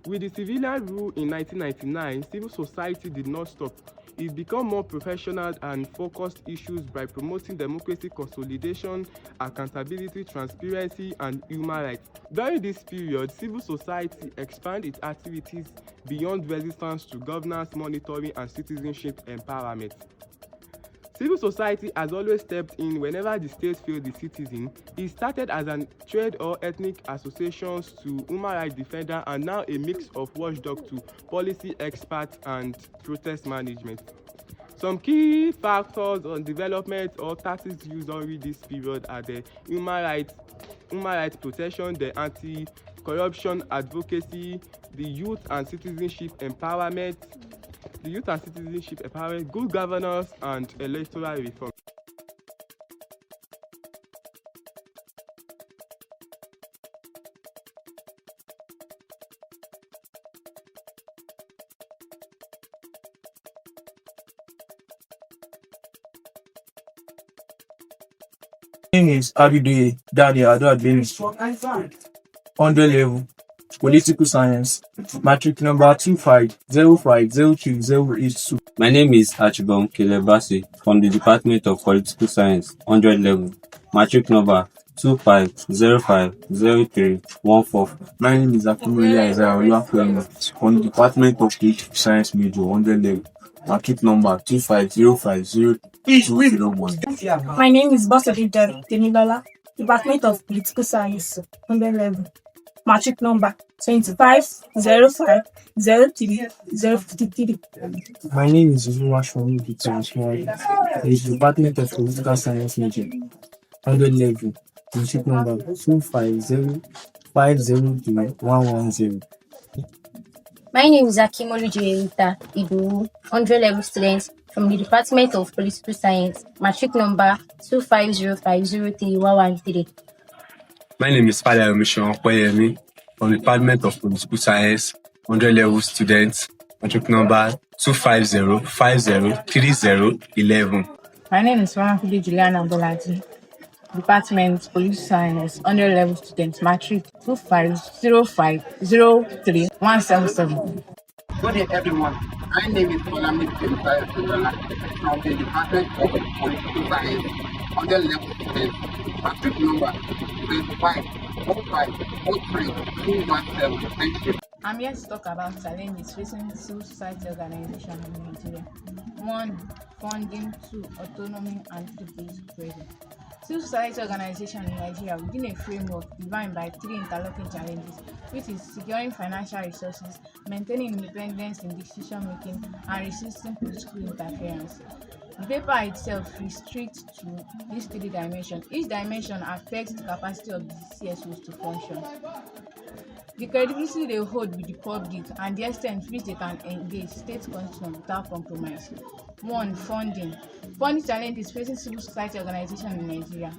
With the civilian rule in 1999, civil society did not stop. It became more professional and focused issues by promoting democracy consolidation, accountability, transparency, and human rights. During this period, civil society expanded its activities beyond resistance to governance, monitoring, and citizenship empowerment. Civil society has always stepped in whenever the state failed the citizen. It started as a trade or ethnic associations to human rights defender and now a mix of watchdog to policy experts and protest management. Some key factors on development or tactics used during this period are the human rights protection, the anti-corruption advocacy, the youth and citizenship empowerment, good governance, and electoral reform. Name is Abidoye Daniel Adoadbeni, 100 level, political science, matric number 250502082. My name is Achibom Kelebasi from the Department of Political Science, 100 level, matric number 25050314. My name is Akinwumi Isaiah Oluwapoyemi from the Department of Political Science Major, 100 level, matric number 25050201. My name is Bosedi Demilola, Department of Political Science, 100 level, matric number 25050303. My name is Oluwaseun Victor, the Department of Political Science Major, 100 level, matric number 250503110. My name is Akimolu Joyita Ibu, 100 level student from the Department of Political Science, matric number 250503113. My name is Father Omission Okoyemi from the Department of Political Science, 100 level student, matric number 250503011. My name is Ramafide Juliana Bolaji, Department Political Science, 100 level student, matric 250503177. Good day, everyone. My name is Olamide Temitayo Toyola from the Department of Political Science, 100 level student, matric number 25050317. Thank you. I'm here to talk about challenges facing civil society organizations in Nigeria. 1. Funding. 2. Autonomy. And 3. Political pressure. Civil society organizations in Nigeria within a framework defined by 3 interlocking challenges, which is securing financial resources, maintaining independence in decision making, and resisting political interference. The paper itself restricts to these 3 dimensions. Each dimension affects the capacity of the CSOs to function. The credibility they hold with the public and the extent to which they can engage state constitution without compromise. 1. Funding. Funding challenges facing civil society organizations in Nigeria.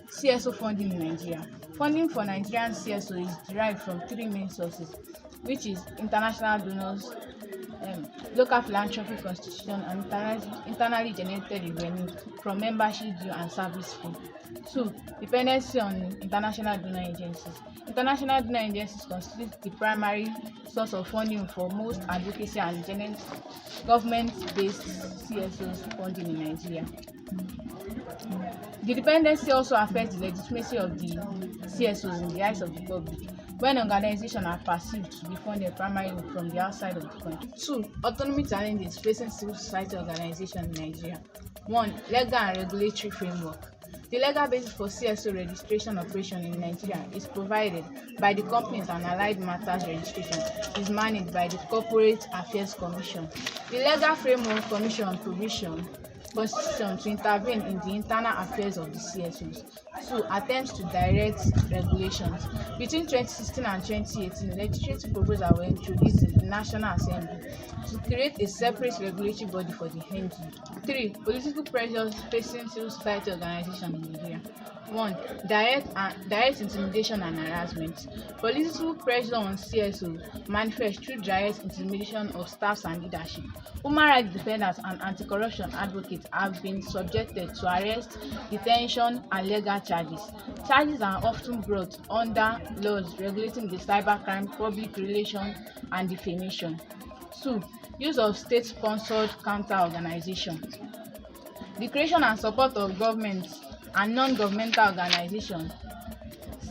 CSO funding in Nigeria. Funding for Nigerian CSO is derived from 3 main sources, which is international donors, local philanthropy constitution, and internally generated revenue from membership due and service fee. 2. Dependency on international donor agencies. International donor agencies constitute the primary source of funding for most advocacy and government-based CSOs funding in Nigeria. The dependency also affects the legitimacy of the CSOs in the eyes of the public, when organizations are perceived to be funded primarily from the outside of the country. 2. Autonomy challenges facing civil society organizations in Nigeria. 1. Legal and regulatory framework. The legal basis for CSO registration operation in Nigeria is provided by the Companies and Allied Matters Registration, is managed by the Corporate Affairs Commission. The Legal Framework Commission on Provision Constitution to intervene in the internal affairs of the CSOs. 2. Attempts to direct regulations. Between 2016 and 2018, legislative proposals were introduced in the National Assembly to create a separate regulatory body for the NG. 3. Political pressures facing civil society organizations in Nigeria. 1. Direct intimidation and harassment. Political pressure on CSO manifests through direct intimidation of staffs and leadership. Human rights defenders and anti-corruption advocates have been subjected to arrest, detention, and legal charges. Charges are often brought under laws regulating the cybercrime, public relations, and defamation. 2. Use of state-sponsored counter-organizations. The creation and support of government and non-governmental organizations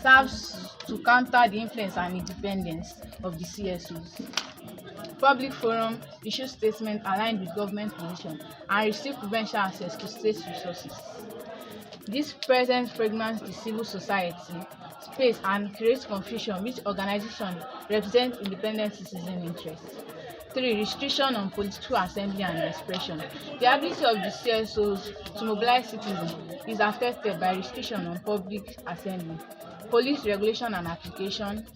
serves to counter the influence and independence of the CSOs. Public forum issue statements aligned with government position and receive preferential access to state resources. This present fragments the civil society space and creates confusion which organizations represent independent citizen interests. 3. Restriction on political assembly and expression. The ability of the CSOs to mobilize citizens is affected by restriction on public assembly, police regulation and application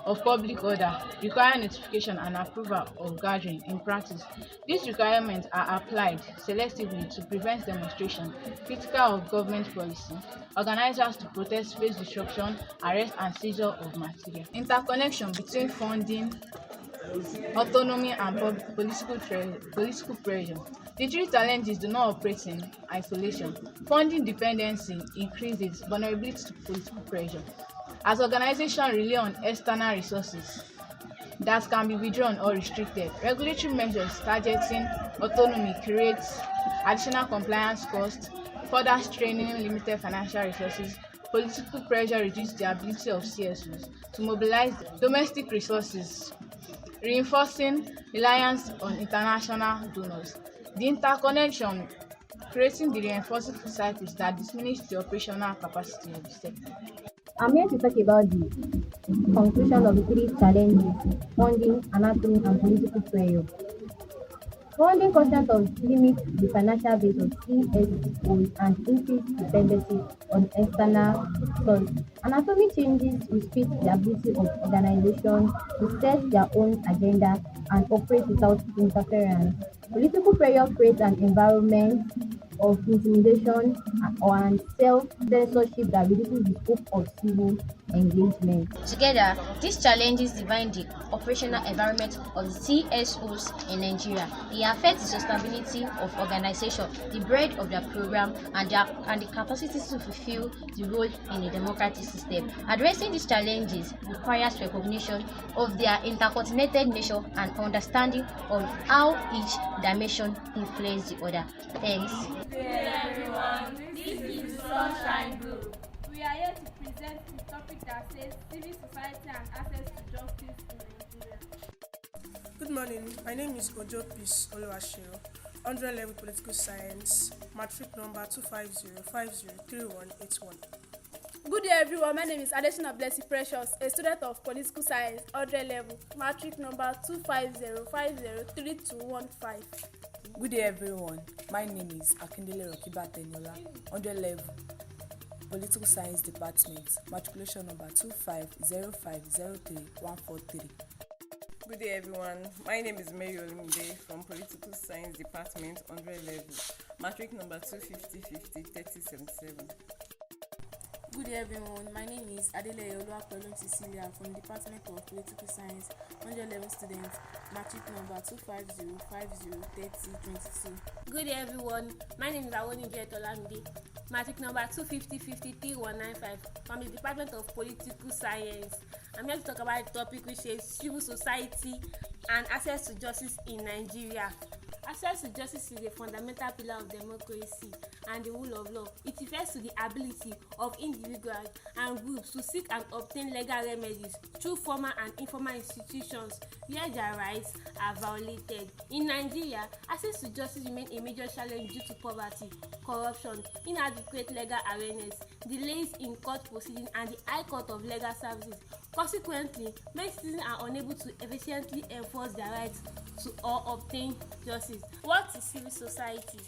of public order require notification and approval of gathering. In practice, these requirements are applied selectively to prevent demonstration critical of government policy. Organizers to protest face disruption, arrest and seizure of material. Interconnection between funding, autonomy and political pressure. The three challenges do not operate in isolation. Funding dependency increases vulnerability to political pressure, as organizations rely on external resources that can be withdrawn or restricted. Regulatory measures targeting autonomy creates additional compliance costs, further straining limited financial resources. Political pressure reduces the ability of CSOs to mobilize domestic resources, reinforcing reliance on international donors. The interconnection creating the reinforcing cycles that diminish the operational capacity of the sector. I'm here to talk about the conclusion of the three challenges: funding, anatomy, and political pressure. Funding constantly limits the financial base of CSOs and increase dependency on external sources. Anatomy changes restrict the ability of organizations to set their own agenda and operate without interference. Political pressure creates an environment of intimidation and self-censorship that reduces the scope of civil engagement. Together, these challenges define the operational environment of the CSOs in Nigeria. They affect the sustainability of organization, the breadth of their program, and the capacity to fulfill the role in a democratic system. Addressing these challenges requires recognition of their interconnected nature and understanding of how each dimension influences the other. Thanks. Hey everyone, this is Sunshine Group. We are here to present the topic that says civil society and access to justice in Nigeria. Good morning, my name is Ojo Peace Oluwashiro, 100 level political science, matric number 250503181. Good day everyone, my name is Adesina Blessy Precious, a student of political science, 100 level, matric number 250503215. Good day everyone, my name is Akindele Rokiba Teniola, 100 level, Political Science Department, matriculation number 250503143. Good day everyone, my name is Mary Olumide from Political Science Department, 100 level, matric number 250503077. Good day everyone, my name is AAUAPOL106 Cecilia from Department of Political Science, 111 students, matric number 250503022. Good day everyone, my name is Awoni Jetolamide, matric number 250533195 from the Department of Political Science. I'm here to talk about the topic which is civil society and access to justice in Nigeria. Access to justice is a fundamental pillar of democracy and the rule of law. It refers to the ability of individuals and groups to seek and obtain legal remedies through formal and informal institutions where their rights are violated. In Nigeria, access to justice remains a major challenge due to poverty, corruption, inadequate legal awareness, delays in court proceedings, and the high cost of legal services. Consequently, many citizens are unable to efficiently enforce their rights to or obtain justice. What is civil society?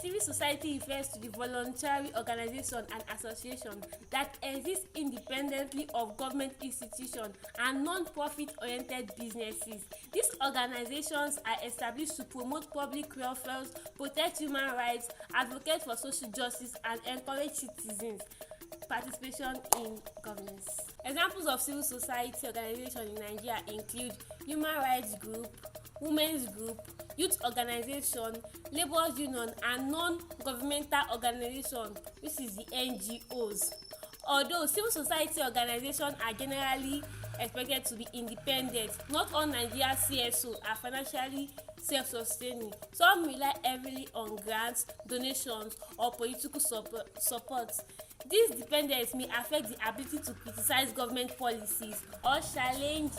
Civil society refers to the voluntary organization and association that exist independently of government institutions and non-profit oriented businesses. These organizations are established to promote public welfare, protect human rights, advocate for social justice, and encourage citizens' participation in governance. Examples of civil society organizations in Nigeria include human rights group, women's group, youth organization, labour union, and non-governmental organization, which is the NGOs. Although civil society organizations are generally expected to be independent, not all Nigerian CSOs are financially self-sustaining. Some rely heavily on grants, donations, or political support. This dependence may affect the ability to criticize government policies or challenge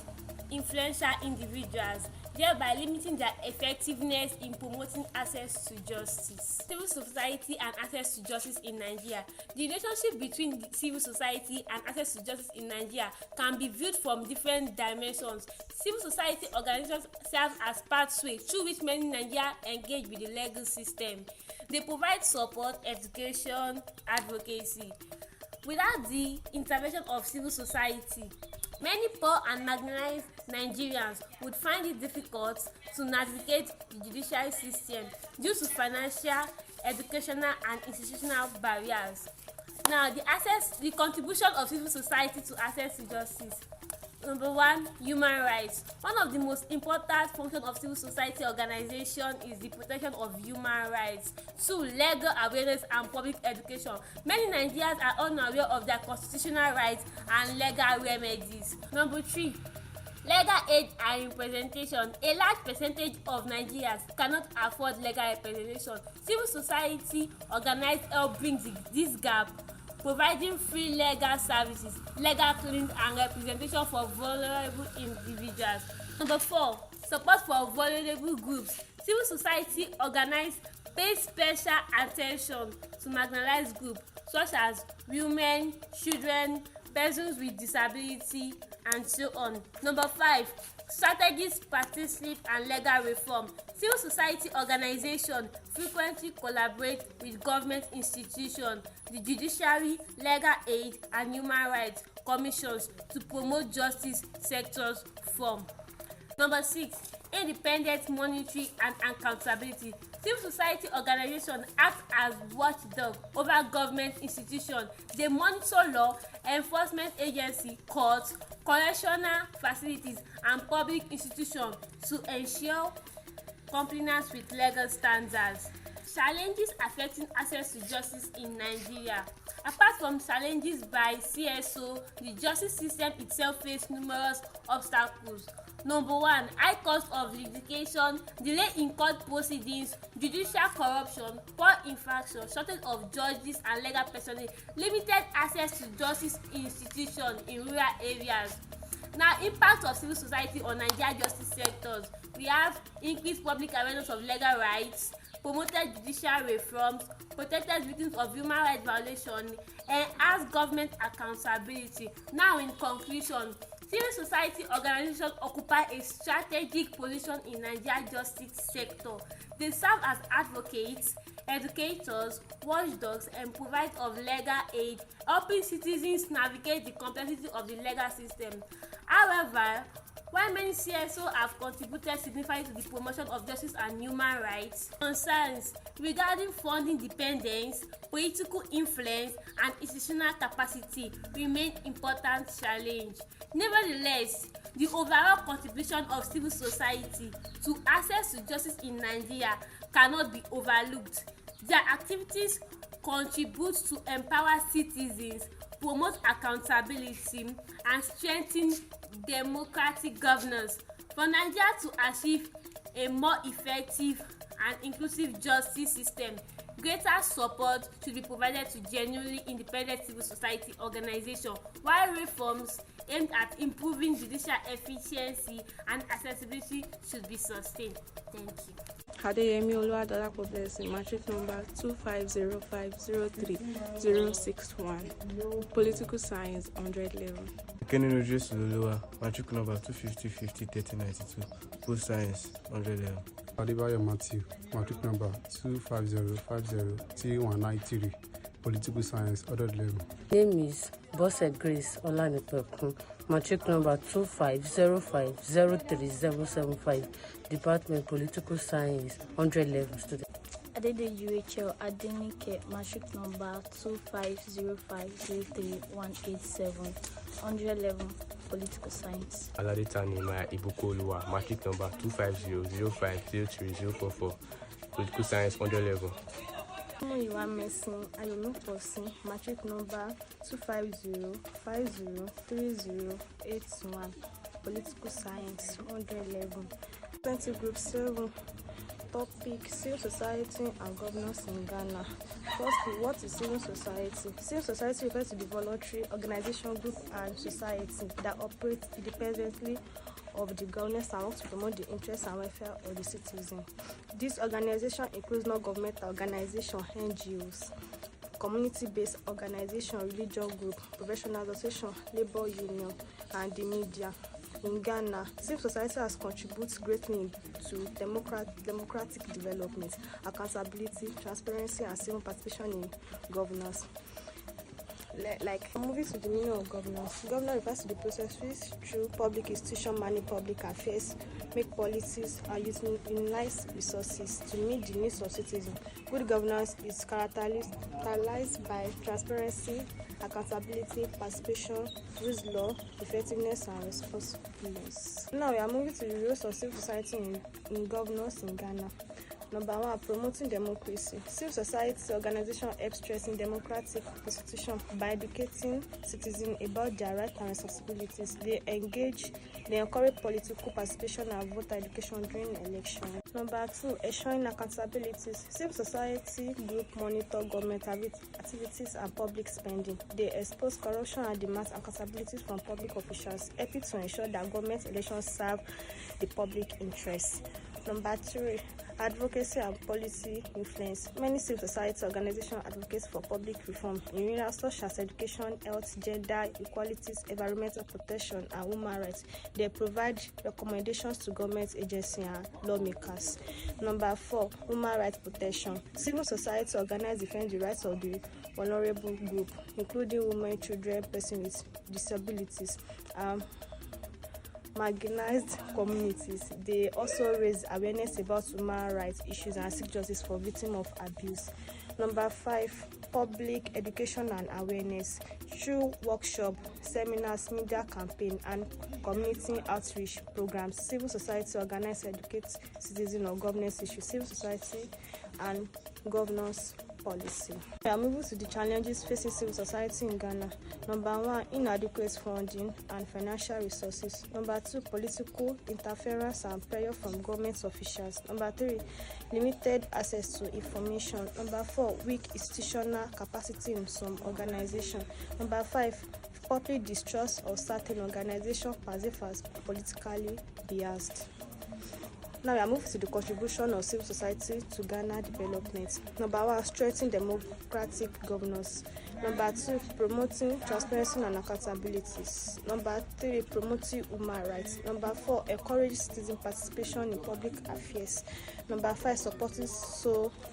influential individuals. thereby limiting their effectiveness in promoting access to justice. Civil society and access to justice in Nigeria. The relationship between the civil society and access to justice in Nigeria can be viewed from different dimensions. Civil society organizations serve as pathway through which many Nigerians engage with the legal system. They provide support, education, advocacy. Without the intervention of civil society, many poor and marginalized Nigerians would find it difficult to navigate the judicial system due to financial, educational, and institutional barriers. Now, the contribution of civil society to access to justice. Number one, human rights. One of the most important functions of civil society organization is the protection of human rights. 2, legal awareness and public education. Many Nigerians are unaware of their constitutional rights and legal remedies. Number 3, legal aid and representation. A large percentage of Nigerians cannot afford legal representation. Civil society organized help bring this gap, providing free legal services, legal clinics, and representation for vulnerable individuals. Number 4, support for vulnerable groups. Civil society organized pay special attention to marginalized groups such as women, children, persons with disability, and so on. Number 5, strategies, partnership, and legal reform. Civil society organizations frequently collaborate with government institutions, the judiciary, legal aid, and human rights commissions to promote justice sectors reform. Number 6, independent monitoring and accountability. Civil society organizations act as watchdog over government institutions. They monitor law enforcement agencies, courts, correctional facilities, and public institutions to ensure compliance with legal standards. Challenges affecting access to justice in Nigeria. Apart from challenges by CSO, the justice system itself faces numerous obstacles. Number 1, high cost of litigation, delay in court proceedings, judicial corruption, poor infrastructure, shortage of judges and legal personnel, limited access to justice institutions in rural areas. Now, impact of civil society on Nigeria justice sectors. We have increased public awareness of legal rights, promoted judicial reforms, protected victims of human rights violations, enhanced government accountability. Now, in conclusion, civil society organizations occupy a strategic position in Nigeria justice sector. They serve as advocates, educators, watchdogs, and providers of legal aid, helping citizens navigate the complexity of the legal system. However, while many CSO have contributed significantly to the promotion of justice and human rights, concerns regarding funding dependence, political influence, and institutional capacity remain important challenge. Nevertheless, the overall contribution of civil society to access to justice in Nigeria cannot be overlooked. Their activities contribute to empower citizens, promote accountability, and strengthen democratic governance. For Nigeria to achieve a more effective and inclusive justice system, greater support should be provided to genuinely independent civil society organizations, while reforms aimed at improving judicial efficiency and accessibility should be sustained. Thank you. Adeyemi Oluwadolapo Blessing, matric number 250503061, political science 100 level. Kenino Sululuwa, matric number 250503092, post science 100 level. Adebayo Matthew, matric number 250503193, political science 100 level. Name is Bosse Grace Olanipekun, matric number 250503075, department political science 100 level student. Adede UHL Adenike, matric number 250503187, 100 level political science. Aladetani Maya Ibukoluwa, matric number 25005030444, political science 100 level. Muyiwa Messin Ayomiposin, matric number 250503081, political science 100 level. 20 group 7. Topic: civil society and governance in Ghana. Firstly, what is civil society? Civil society refers to the voluntary organization, group, and society that operate independently of the governance and work to promote the interests and welfare of the citizen. This organization includes non-governmental organizations, NGOs, community-based organization, religious group, professional association, labor union, and the media. In Ghana, civil society has contributed greatly to democratic development, accountability, transparency, and civil participation in governance. Like moving to the meaning of governance. Governance refers to the process which through public institutions manage public affairs, make policies, and utilize resources to meet the needs of citizens. Good governance is characterized by transparency, accountability, participation, rule of law, effectiveness, and responsiveness. Now we are moving to the roles of civil society in governance in Ghana. Number 1, promoting democracy. Civil society organization help strengthen democratic institution by educating citizens about their rights and responsibilities. They encourage political participation and voter education during elections. Number 2, ensuring accountabilities. Civil society group monitor government activities and public spending. They expose corruption and demand accountabilities from public officials, helping to ensure that government elections serve the public interest. Number 3, advocacy and policy influence. Many civil society organizations advocate for public reform in areas such as education, health, gender equalities, environmental protection, and human rights. They provide recommendations to government agencies and lawmakers. Number 4, human rights protection. Civil society organizations defend the rights of the vulnerable group, including women, children, persons with disabilities, marginalized communities. They also raise awareness about human rights issues and seek justice for victims of abuse. Number 5, public education and awareness. Through workshops, seminars, media campaign, and community outreach programs, civil society organizes educate citizens on governance issues, civil society, and governance policy. We are moving to the challenges facing civil society in Ghana. Number 1, inadequate funding and financial resources. Number 2, political interference and pressure from government officials. Number 3, limited access to information. Number 4, weak institutional capacity in some organizations. Number 5, public distrust of certain organizations perceived as politically biased. Now we are moving to the contribution of civil society to Ghana development. Number 1, strengthening democratic governance. Number 2, promoting transparency and accountabilities. Number 3, promoting human rights. Number 4, encourage citizen participation in public affairs. Number 5, supporting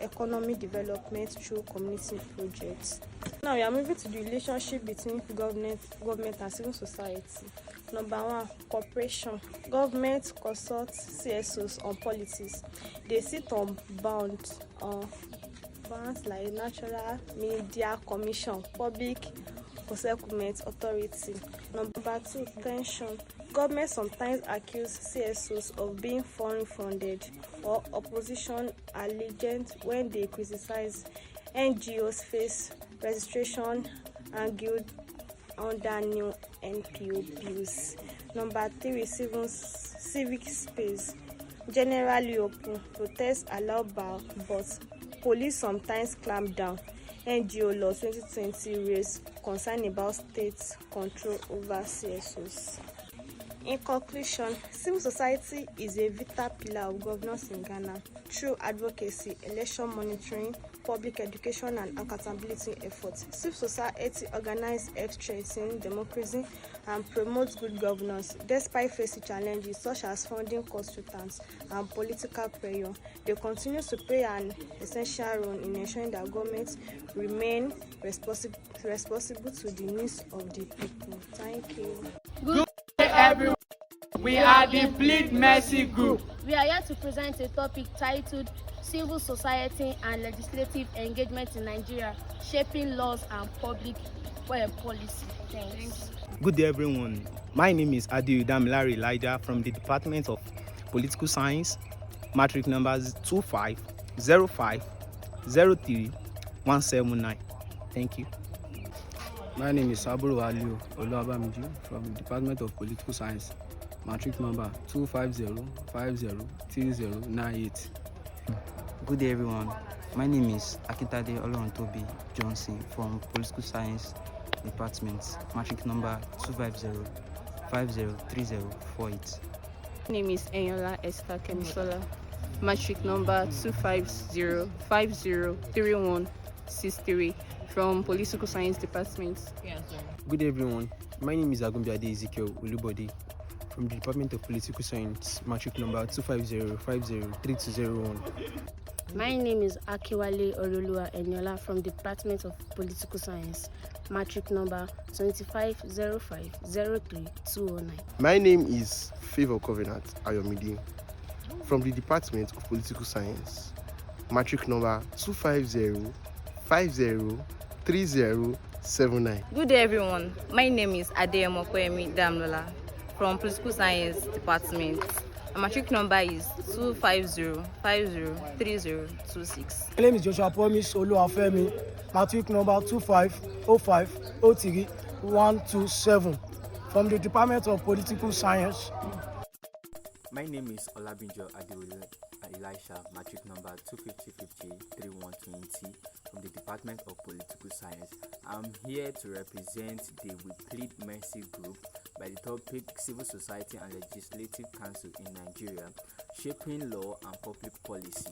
economic development through community projects. Now we are moving to the relationship between government and civil society. Number 1, cooperation. Government consults CSOs on policies. They sit on bounds like Natural Media Commission, Public Procurement Authority. Number 2, tension. Government sometimes accuse CSOs of being foreign funded or opposition allegiance when they criticize NGOs face registration and guild under new NPO bills. Number 3, civic space. Generally open, protests allowed but police sometimes clamp down. NGO law 2020 raised concern about state control over CSOs. In conclusion, civil society is a vital pillar of governance in Ghana. Through advocacy, election monitoring, public education, and accountability efforts, civil society organizes help strengthen democracy and promotes good governance. Despite facing challenges such as funding consultants and political pressure, they continue to play an essential role in ensuring that governments remain responsible to the needs of the people. Thank you. Good day, everyone. We are the Bleed Mercy Group. We are here to present a topic titled Civil Society and Legislative Engagement in Nigeria, Shaping Laws and Public Policy. Thanks. Good day, everyone. My name is AAUAPOL106 Elijah from the Department of Political Science, matric numbers 250503 Thank you. My name is Saburo Aliu Oluwabamiji from the Department of Political Science, matric number 250503098. Good day, everyone. My name is Akintade Olorontobi Johnson from Political Science Department, matric number 250503048. My name is Enyola Esther Kemisola. Matric number 250503163 from Political Science Department. Good day, everyone. My name is Agumbiade Ezekiel Ulubodi from the Department of Political Science, matric number 250503201. My name is Akiwale Olulua Enyola from the Department of Political Science, matric number 250503 My name is Favor Covenant Ayomide from the Department of Political Science, matric number 250503079. Good day, everyone. My name is Adeyemo Koyemi Damlola from Political Science Department. My matric number is 250503026. My name is Joshua Promise Oluwafemi, matric number 250503127 from the Department of Political Science. My name is Olabinjo Adeolu Elisha, matric number 250503120 from the Department of Political Science. I'm here to represent the We Plead Mercy group by the topic Civil Society and Legislative Council in Nigeria, Shaping Law and Public Policy.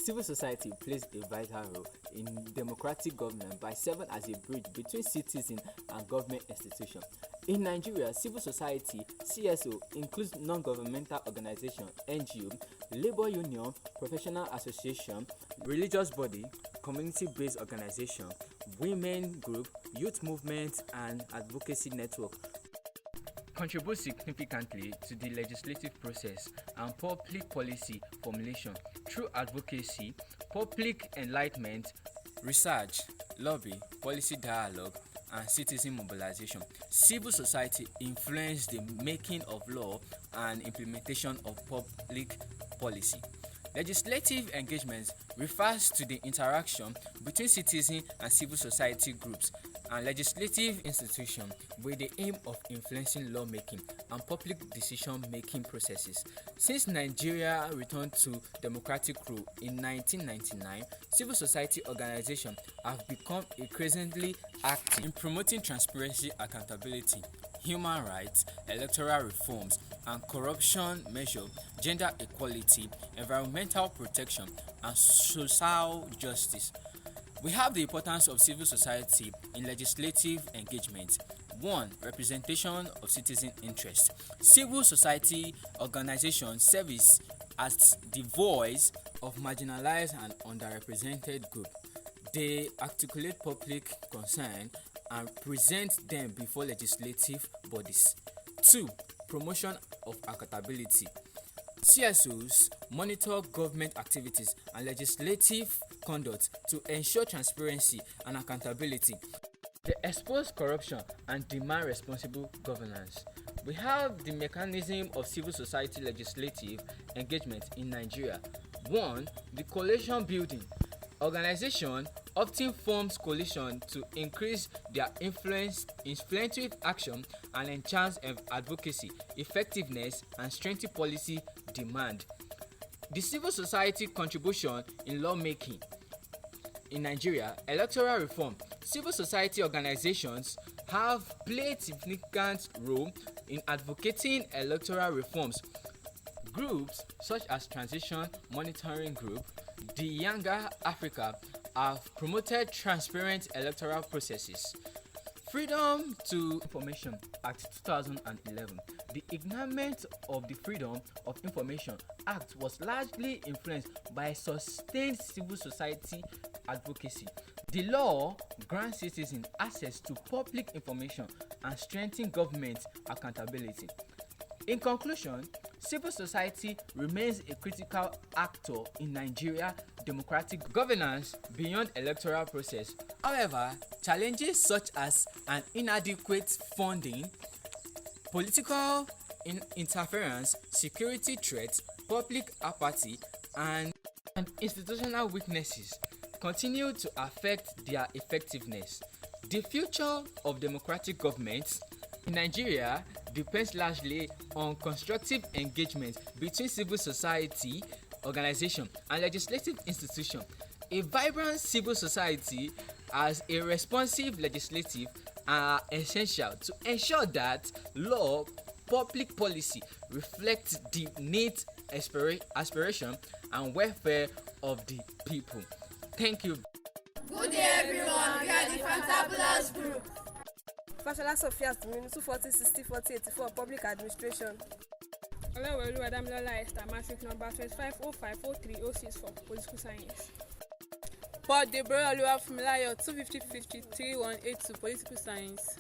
Civil society plays a vital role in democratic government by serving as a bridge between citizens and government institutions. In Nigeria, civil society (CSO) includes non-governmental organizations (NGO), labor union, professional association, religious body, community-based organization, women group, youth movement, and advocacy network. Contribute significantly to the legislative process and public policy formulation through advocacy, public enlightenment, research, lobby, policy dialogue, and citizen mobilization. Civil society influence the making of law and implementation of public policy. Legislative engagement refers to the interaction between citizen and civil society groups and legislative institutions with the aim of influencing lawmaking and public decision-making processes. Since Nigeria returned to democratic rule in 1999, civil society organizations have become increasingly active in promoting transparency, accountability, human rights, electoral reforms, and corruption measures, gender equality, environmental protection, and social justice. We have the importance of civil society in legislative engagement. 1. Representation of citizen interest. Civil society organizations serve as the voice of marginalized and underrepresented groups. They articulate public concern and present them before legislative bodies. 2. Promotion of accountability. CSOs monitor government activities and legislative conduct to ensure transparency and accountability. They expose corruption and demand responsible governance. We have the mechanism of civil society legislative engagement in Nigeria. 1. The coalition building. Organization often forms coalition to increase their influence, influential action, and enhance advocacy, effectiveness, and strengthen policy demand. The civil society contribution in lawmaking. In Nigeria, electoral reform. Civil society organizations have played significant role in advocating electoral reforms. Groups such as Transition Monitoring Group, the Younger Africa have promoted transparent electoral processes. Freedom to Information Act 2011. The enactment of the Freedom of Information Act was largely influenced by sustained civil society advocacy. The law grants citizens access to public information and strengthens government accountability. In conclusion, civil society remains a critical actor in Nigeria democratic governance beyond electoral process. However, challenges such as an inadequate funding, political interference, security threats, public apathy, and institutional weaknesses continue to affect their effectiveness. The future of democratic governments in Nigeria depends largely on constructive engagement between civil society organizations and legislative institutions. A vibrant civil society as a responsive legislative are essential to ensure that law public policy reflects the needs, aspiration, and welfare of the people. Thank you. Good day, everyone. We are the Fantabulous Group. Fashola Sophia Tuminu 240 60 40 84 Public Administration. Olawolu Adamilola Esther, matric number 25050306 for Political Science. Paul Deborah Oluwafunmilayo 250-53-182 Political Science.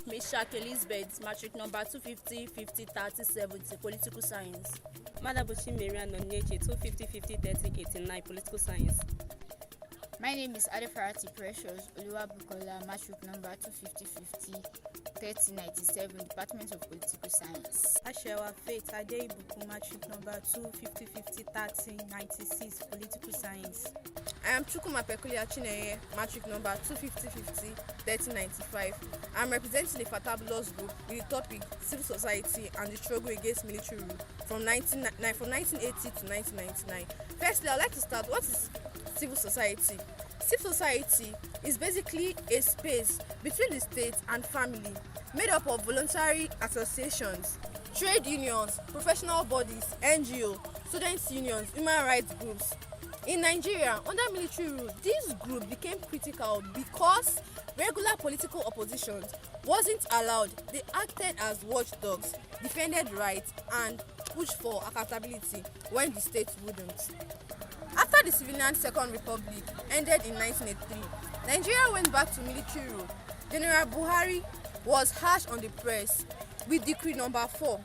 Meshach Elizabeth, matric number 250-50-30-70 Political Science. Madabuchi Marian Onyeche 250-50-30-89 Political Science. My name is Adefarati Precious Oluwabukola, matric number 250-50-30-97 Department of Political Science. Ashewa Faith Adeibuku, matric number 250-50-30-96 Political Science. I am Chukuma Pekulia Chineye, matric number 250-50-30-95. I am representing the Fantabulous Group with the topic Civil Society and the Struggle Against Military Rule from 1980 to 1999. Firstly, I'd like to start. What is civil society? Civil society is basically a space between the state and family made up of voluntary associations, trade unions, professional bodies, NGO, students' unions, human rights groups. In Nigeria, under military rule, this group became critical because regular political opposition wasn't allowed. They acted as watchdogs, defended rights, and pushed for accountability when the state wouldn't. After the civilian Second Republic ended in 1983, Nigeria went back to military rule. General Buhari was harsh on the press with Decree Number 4.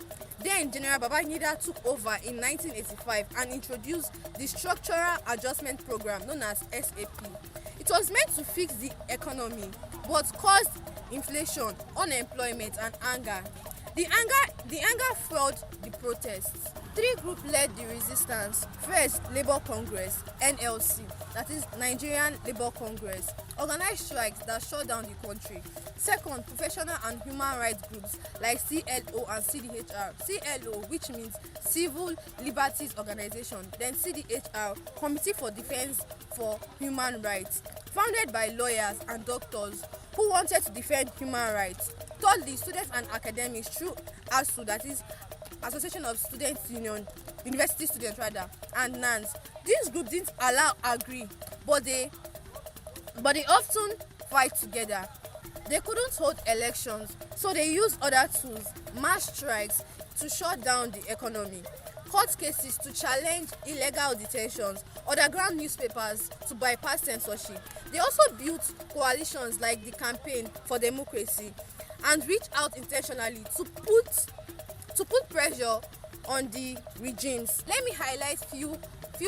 Then General Babangida took over in 1985 and introduced the Structural Adjustment Program known as SAP. It was meant to fix the economy but caused inflation, unemployment, and anger. The anger fueled the protests. Three groups led the resistance. First, Labour Congress, NLC, that is Nigerian Labour Congress, organized strikes that shut down the country. Second, professional and human rights groups like CLO and CDHR. CLO, which means Civil Liberties Organization, then CDHR, Committee for Defense for Human Rights, founded by lawyers and doctors who wanted to defend human rights. Thirdly, students and academics through ASU, that is Association of Students Union, University Students rather, and NANS. This group didn't agree, but they often fight together. They couldn't hold elections, so they used other tools, mass strikes to shut down the economy, court cases to challenge illegal detentions, underground newspapers to bypass censorship. They also built coalitions like the Campaign for Democracy and reached out intentionally to put pressure on the regimes. Let me highlight few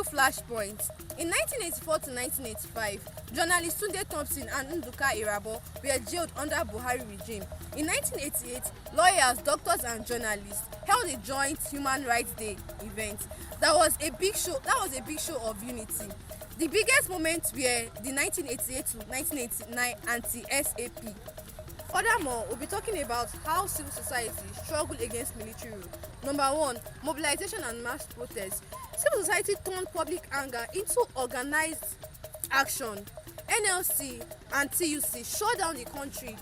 flashpoints. In 1984 to 1985, journalists Tunde Thompson and Nduka Irabo were jailed under Buhari regime. In 1988, lawyers, doctors, and journalists held a joint Human Rights Day event. That was a big show of unity. The biggest moments were the 1988 to 1989 anti-SAP. Furthermore, we'll be talking about how civil society struggled against military rule. Number 1, mobilization and mass protests. Civil society turned public anger into organized action. NLC and TUC shut down the country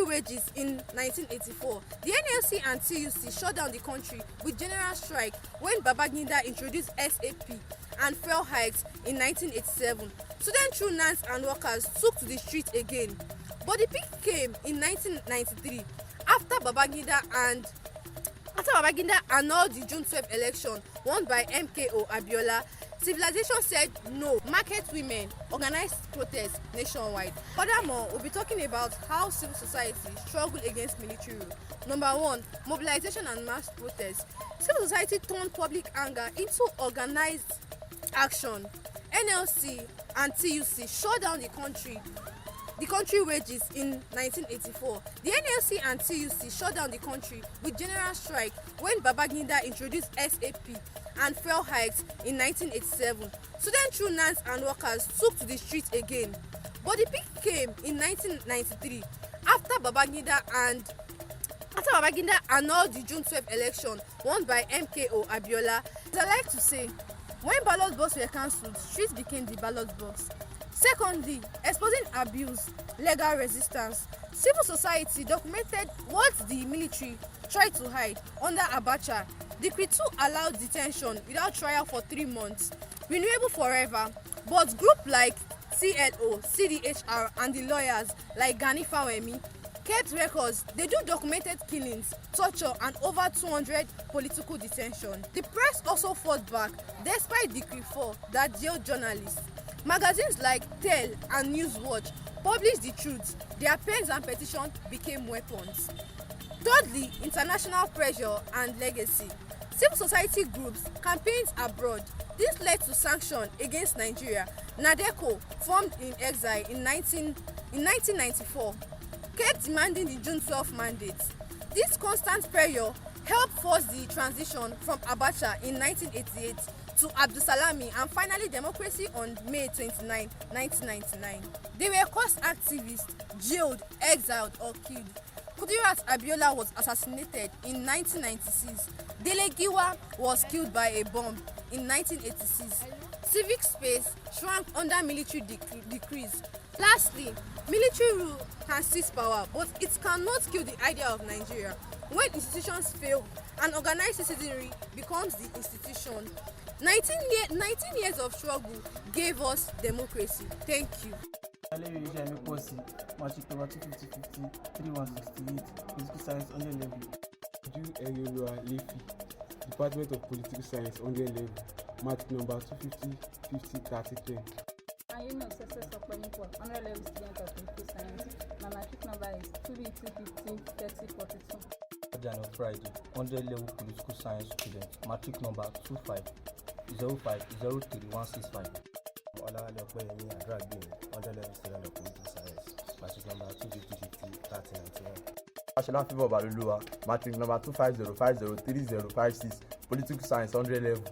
wages in 1984. The NLC and TUC shut down the country with general strike when Babangida introduced SAP and fuel hikes in 1987. Students, NANS, and workers took to the street again. But the peak came in 1993 after Babangida annulled the June 12 election won by MKO Abiola. Civilization said no. Market women organized protests nationwide. Furthermore, we'll be talking about how civil society struggled against military rule. Number 1, mobilization and mass protests. Civil society turned public anger into organized action. NLC and TUC shut down the country wages in 1984. The NLC and TUC shut down the country with general strike when Babangida introduced SAP and fuel hikes in 1987. Students, NANS, and workers took to the street again. But the peak came in 1993 after Babangida annulled the June 12 election won by MKO Abiola. As I like to say, when ballot boxes were cancelled, streets became the ballot box. Secondly, exposing abuse, legal resistance. Civil society documented what the military tried to hide under Abacha. Decree 2 allowed detention without trial for 3 months. Renewable forever, but groups like CLO, CDHR and the lawyers like Gani Fawemi kept records. They do documented killings, torture and over 200 political detention. The press also fought back despite Decree 4 that jailed journalists. Magazines like Tell and Newswatch published the truth. Their pens and petitions became weapons. Thirdly, international pressure and legacy. Civil society groups campaigns abroad. This led to sanctions against Nigeria. NADECO, formed in exile in 1994, kept demanding the June 12 mandate. This constant pressure helped force the transition from Abacha in 1988 to Abdulsalami and finally democracy on May 29, 1999. They were cause activists, jailed, exiled or killed. Kudirat Abiola was assassinated in 1996. Dele Giwa was killed by a bomb in 1986. Civic space shrank under military decrees. Lastly, military rule can seize power, but it cannot kill the idea of Nigeria. When institutions fail, an organized citizenry becomes the institution. 19 years of struggle gave us democracy. Thank you. Matric number 25050 3168, Political Science 100 level. AAUAPOL106, Department of Political Science 100 level, Matric number 25050 3010. My name is Success of 100 level student of Political Science. My matric number is 2B215 3042. On Friday, 100 level Political Science student, matric number 2505036165. AAUAPOL106, 100 level student of Political Science, matric number 25050 3091. Favor Baluluwa, matric number 250503056, Political Science 100 level.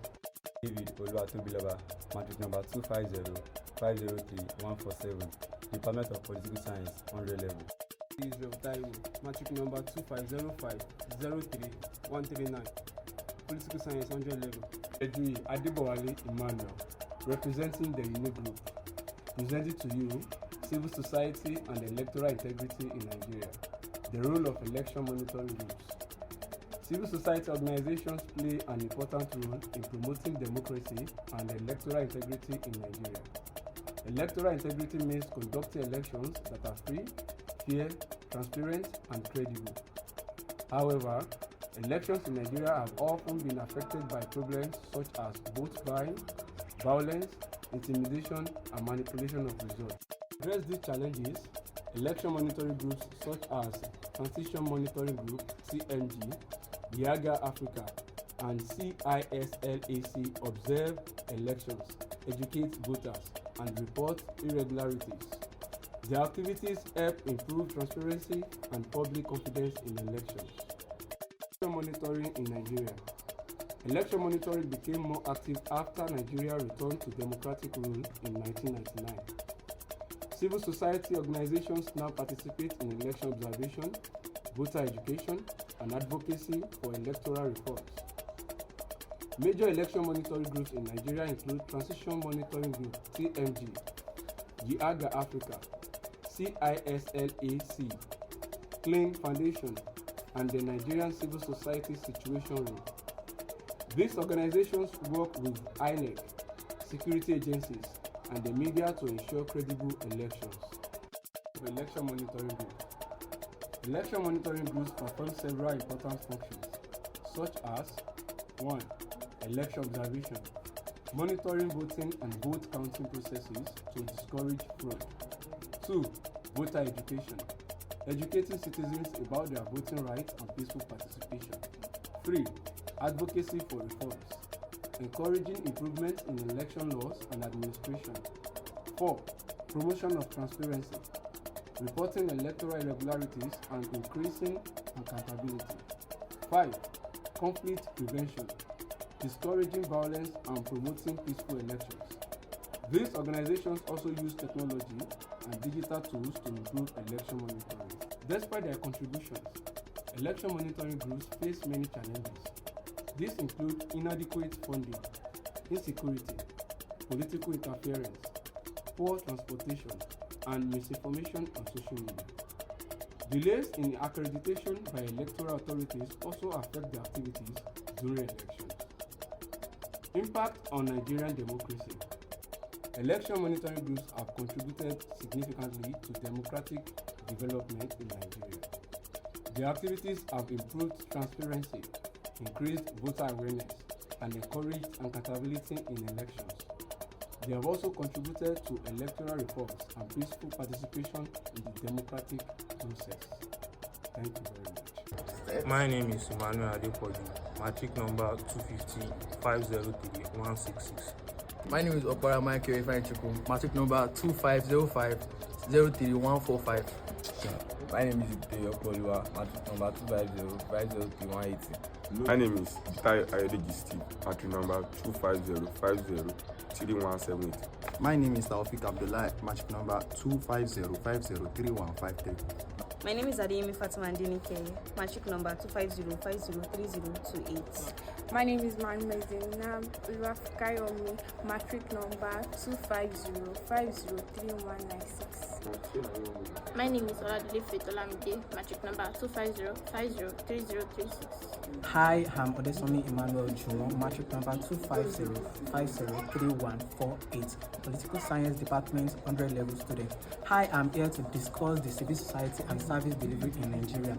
David Oluwatobilaba, matric number 2505031147, Department of Political Science 100 level. Israel Taiwo, matric number 250503139, Political Science 100 level. Edui Adebowale Emmanuel, representing the UNI Group, presenting to you civil society and electoral integrity in Nigeria, the role of election monitoring groups. Civil society organizations play an important role in promoting democracy and electoral integrity in Nigeria. Electoral integrity means conducting elections that are free, fair, transparent, and credible. However, elections in Nigeria have often been affected by problems such as vote buying, violence, intimidation, and manipulation of results. To address these challenges, election monitoring groups such as Transition Monitoring Group (CMG), Yaga Africa, and CISLAC observe elections, educate voters, and report irregularities. Their activities help improve transparency and public confidence in elections. Election monitoring in Nigeria. Election monitoring became more active after Nigeria returned to democratic rule in 1999. Civil society organizations now participate in election observation, voter education, and advocacy for electoral reforms. Major election monitoring groups in Nigeria include Transition Monitoring Group (TMG), Yaga Africa, CISLAC, Clean Foundation, and the Nigerian Civil Society Situation Room. These organizations work with INEC, security agencies, and the media to ensure credible elections. Election monitoring group. Election monitoring groups perform several important functions, such as 1. Election observation, monitoring voting and vote counting processes to discourage fraud. 2. Voter education, educating citizens about their voting rights and peaceful participation. 3. Advocacy for reforms, encouraging improvements in election laws and administration. 4. Promotion of transparency, reporting electoral irregularities and increasing accountability. 5. Conflict prevention, discouraging violence and promoting peaceful elections. These organizations also use technology and digital tools to improve election monitoring. Despite their contributions, election monitoring groups face many challenges. These include inadequate funding, insecurity, political interference, poor transportation, and misinformation on social media. Delays in accreditation by electoral authorities also affect the activities during elections. Impact on Nigerian democracy. Election monitoring groups have contributed significantly to democratic development in Nigeria. Their activities have improved transparency, increased voter awareness, and encouraged accountability in elections. They have also contributed to electoral reforms and peaceful participation in the democratic process. Thank you very much. My name is Emmanuel Adepoju, matric number 250-503-166. My name is Okpara Michael Ifeanyichukwu, matric number 2505-03145. My name is Ite Opolua, matric number 250-503-180. My name is Itai Ayodeji Steve, matric number 250-50-3178. My name is Taufik Abdullah, matric number 250-50-3153. My name is Adeyemi Fatima Ndinike, matric number 250-50-3028. My name is Mohammed Zainab Uluwafikayomi, matric number 250-50-3196. My name is Oladile Fetolamide, matric number 250-50-3036. Hi, I'm Odesomi Emmanuel Jumo, matric number 250-50-3148, Political Science Department 100 level student. Hi, I'm here to discuss the civil society and service delivery in Nigeria.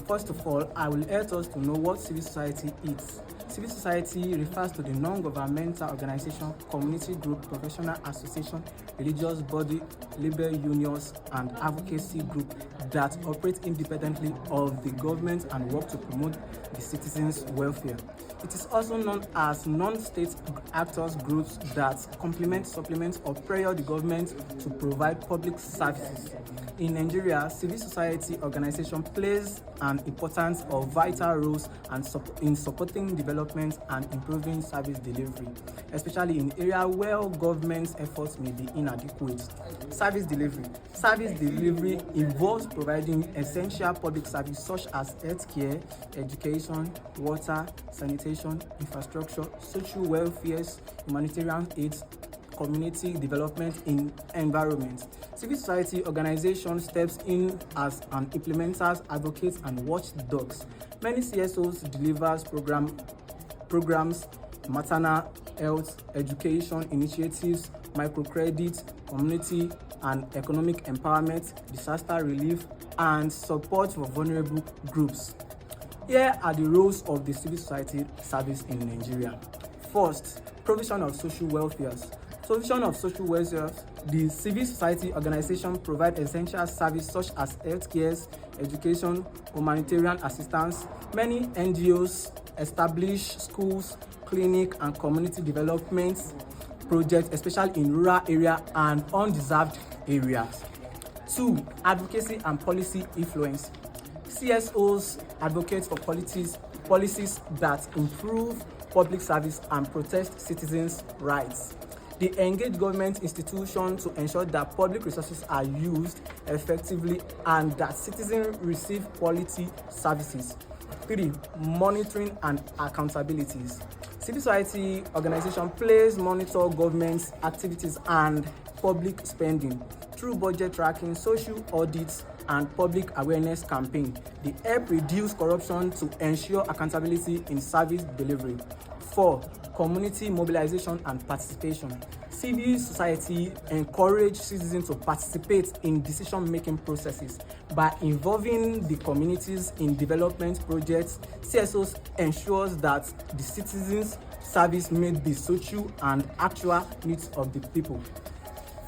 First of all, I will help us to know what civil society is. Civil society refers to the non-governmental organization, community group, professional association, religious body, labor unions, and advocacy group that operate independently of the government and work to promote the citizens' welfare. It is also known as non-state actors groups that complement, supplement, or prayer the government to provide public services. In Nigeria, civil society organization plays an important or vital role in supporting development and improving service delivery, especially in areas where government efforts may be inadequate. Service delivery. Service delivery involves providing essential public services such as healthcare, education, water, sanitation, infrastructure, social welfare, humanitarian aid, community development in environment. Civil society organization steps in as an implementer, advocates, and watchdogs. Many CSOs delivers programs, maternal health, education initiatives, microcredit, community and economic empowerment, disaster relief, and support for vulnerable groups. Here are the roles of the civil society service in Nigeria. First, provision of social welfare. Provision of social welfare. The civil society organization provide essential services such as healthcare, education, humanitarian assistance. Many NGOs establish schools, clinic, and community development projects, especially in rural areas and undeserved areas. 2. Advocacy and policy influence. CSOs advocate for policies that improve public service and protect citizens' rights. They engage government institutions to ensure that public resources are used effectively and that citizens receive quality services. 3. Monitoring and accountabilities. Civil society organization monitor government activities and public spending through budget tracking, social audits, and public awareness campaign. They help reduce corruption to ensure accountability in service delivery. 4. Community mobilization and participation. Civil society encourage citizens to participate in decision-making processes. By involving the communities in development projects, CSOs ensures that the citizens' service meet the social and actual needs of the people.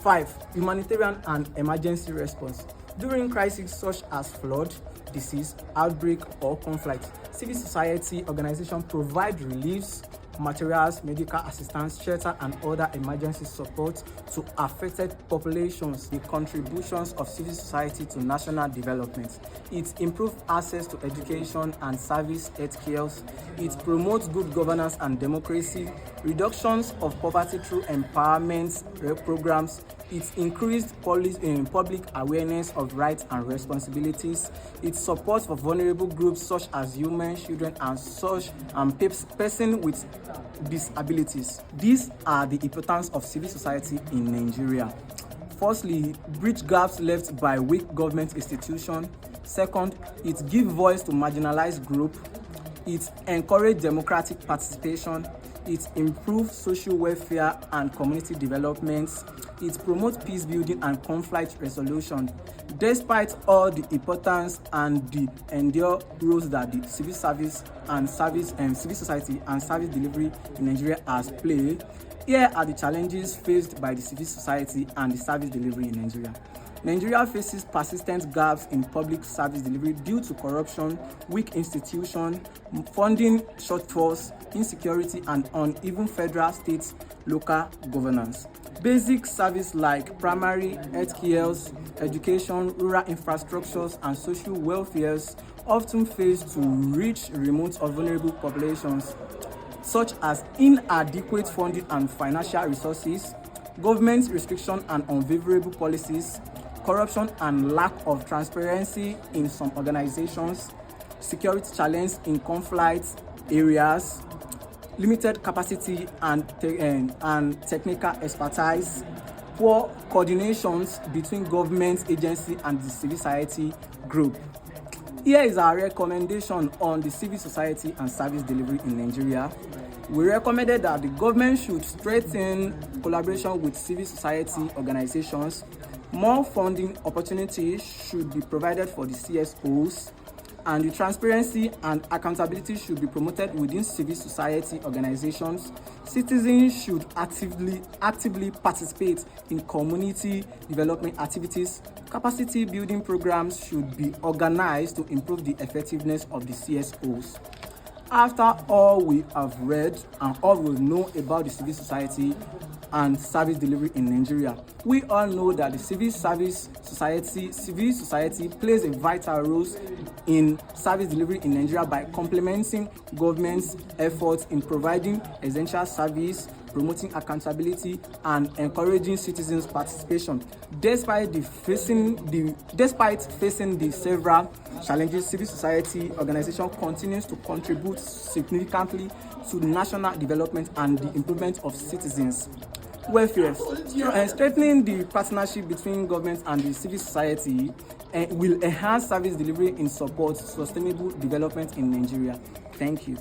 5. Humanitarian and emergency response. During crises such as flood, disease, outbreak, or conflict, civil society organizations provide reliefs, materials, medical assistance, shelter, and other emergency support to affected populations. The contributions of civil society to national development. It improves access to education and service healthcare. It promotes good governance and democracy, reductions of poverty through empowerment programs. It increased public awareness of rights and responsibilities. It supports for vulnerable groups such as women, children, and persons with disabilities. These are the importance of civil society in Nigeria. Firstly, bridge gaps left by weak government institutions. Second, it gives voice to marginalized groups. It encourages democratic participation. It improves social welfare and community development. It promotes peace building and conflict resolution. Despite all the importance and the enduring roles that the civil service and civil society and service delivery in Nigeria has played, here are the challenges faced by the civil society and the service delivery in Nigeria. Nigeria faces persistent gaps in public service delivery due to corruption, weak institutions, funding shortfalls, insecurity, and uneven federal, state, local governance. Basic services like primary healthcare, education, rural infrastructures, and social welfare often fail to reach remote or vulnerable populations, such as inadequate funding and financial resources, government restriction and unfavorable policies, corruption and lack of transparency in some organizations, security challenges in conflict areas, limited capacity and technical expertise, poor coordinations between government agency and the civil society group. Here is our recommendation on the civil society and service delivery in Nigeria. We recommended that the government should strengthen collaboration with civil society organizations. More funding opportunities should be provided for the CSOs, and the transparency and accountability should be promoted within civil society organizations. Citizens should actively participate in community development activities. Capacity building programs should be organized to improve the effectiveness of the CSOs. After all we have read and all we know about the civil society and service delivery in Nigeria, we all know that the civil society plays a vital role in service delivery in Nigeria by complementing government's efforts in providing essential service, promoting accountability, and encouraging citizens' participation. Despite facing the several challenges, civil society organization continues to contribute significantly to national development and the improvement of citizens' welfare. Strengthening the partnership between government and the civil society will enhance service delivery in support sustainable development in Nigeria. Thank you.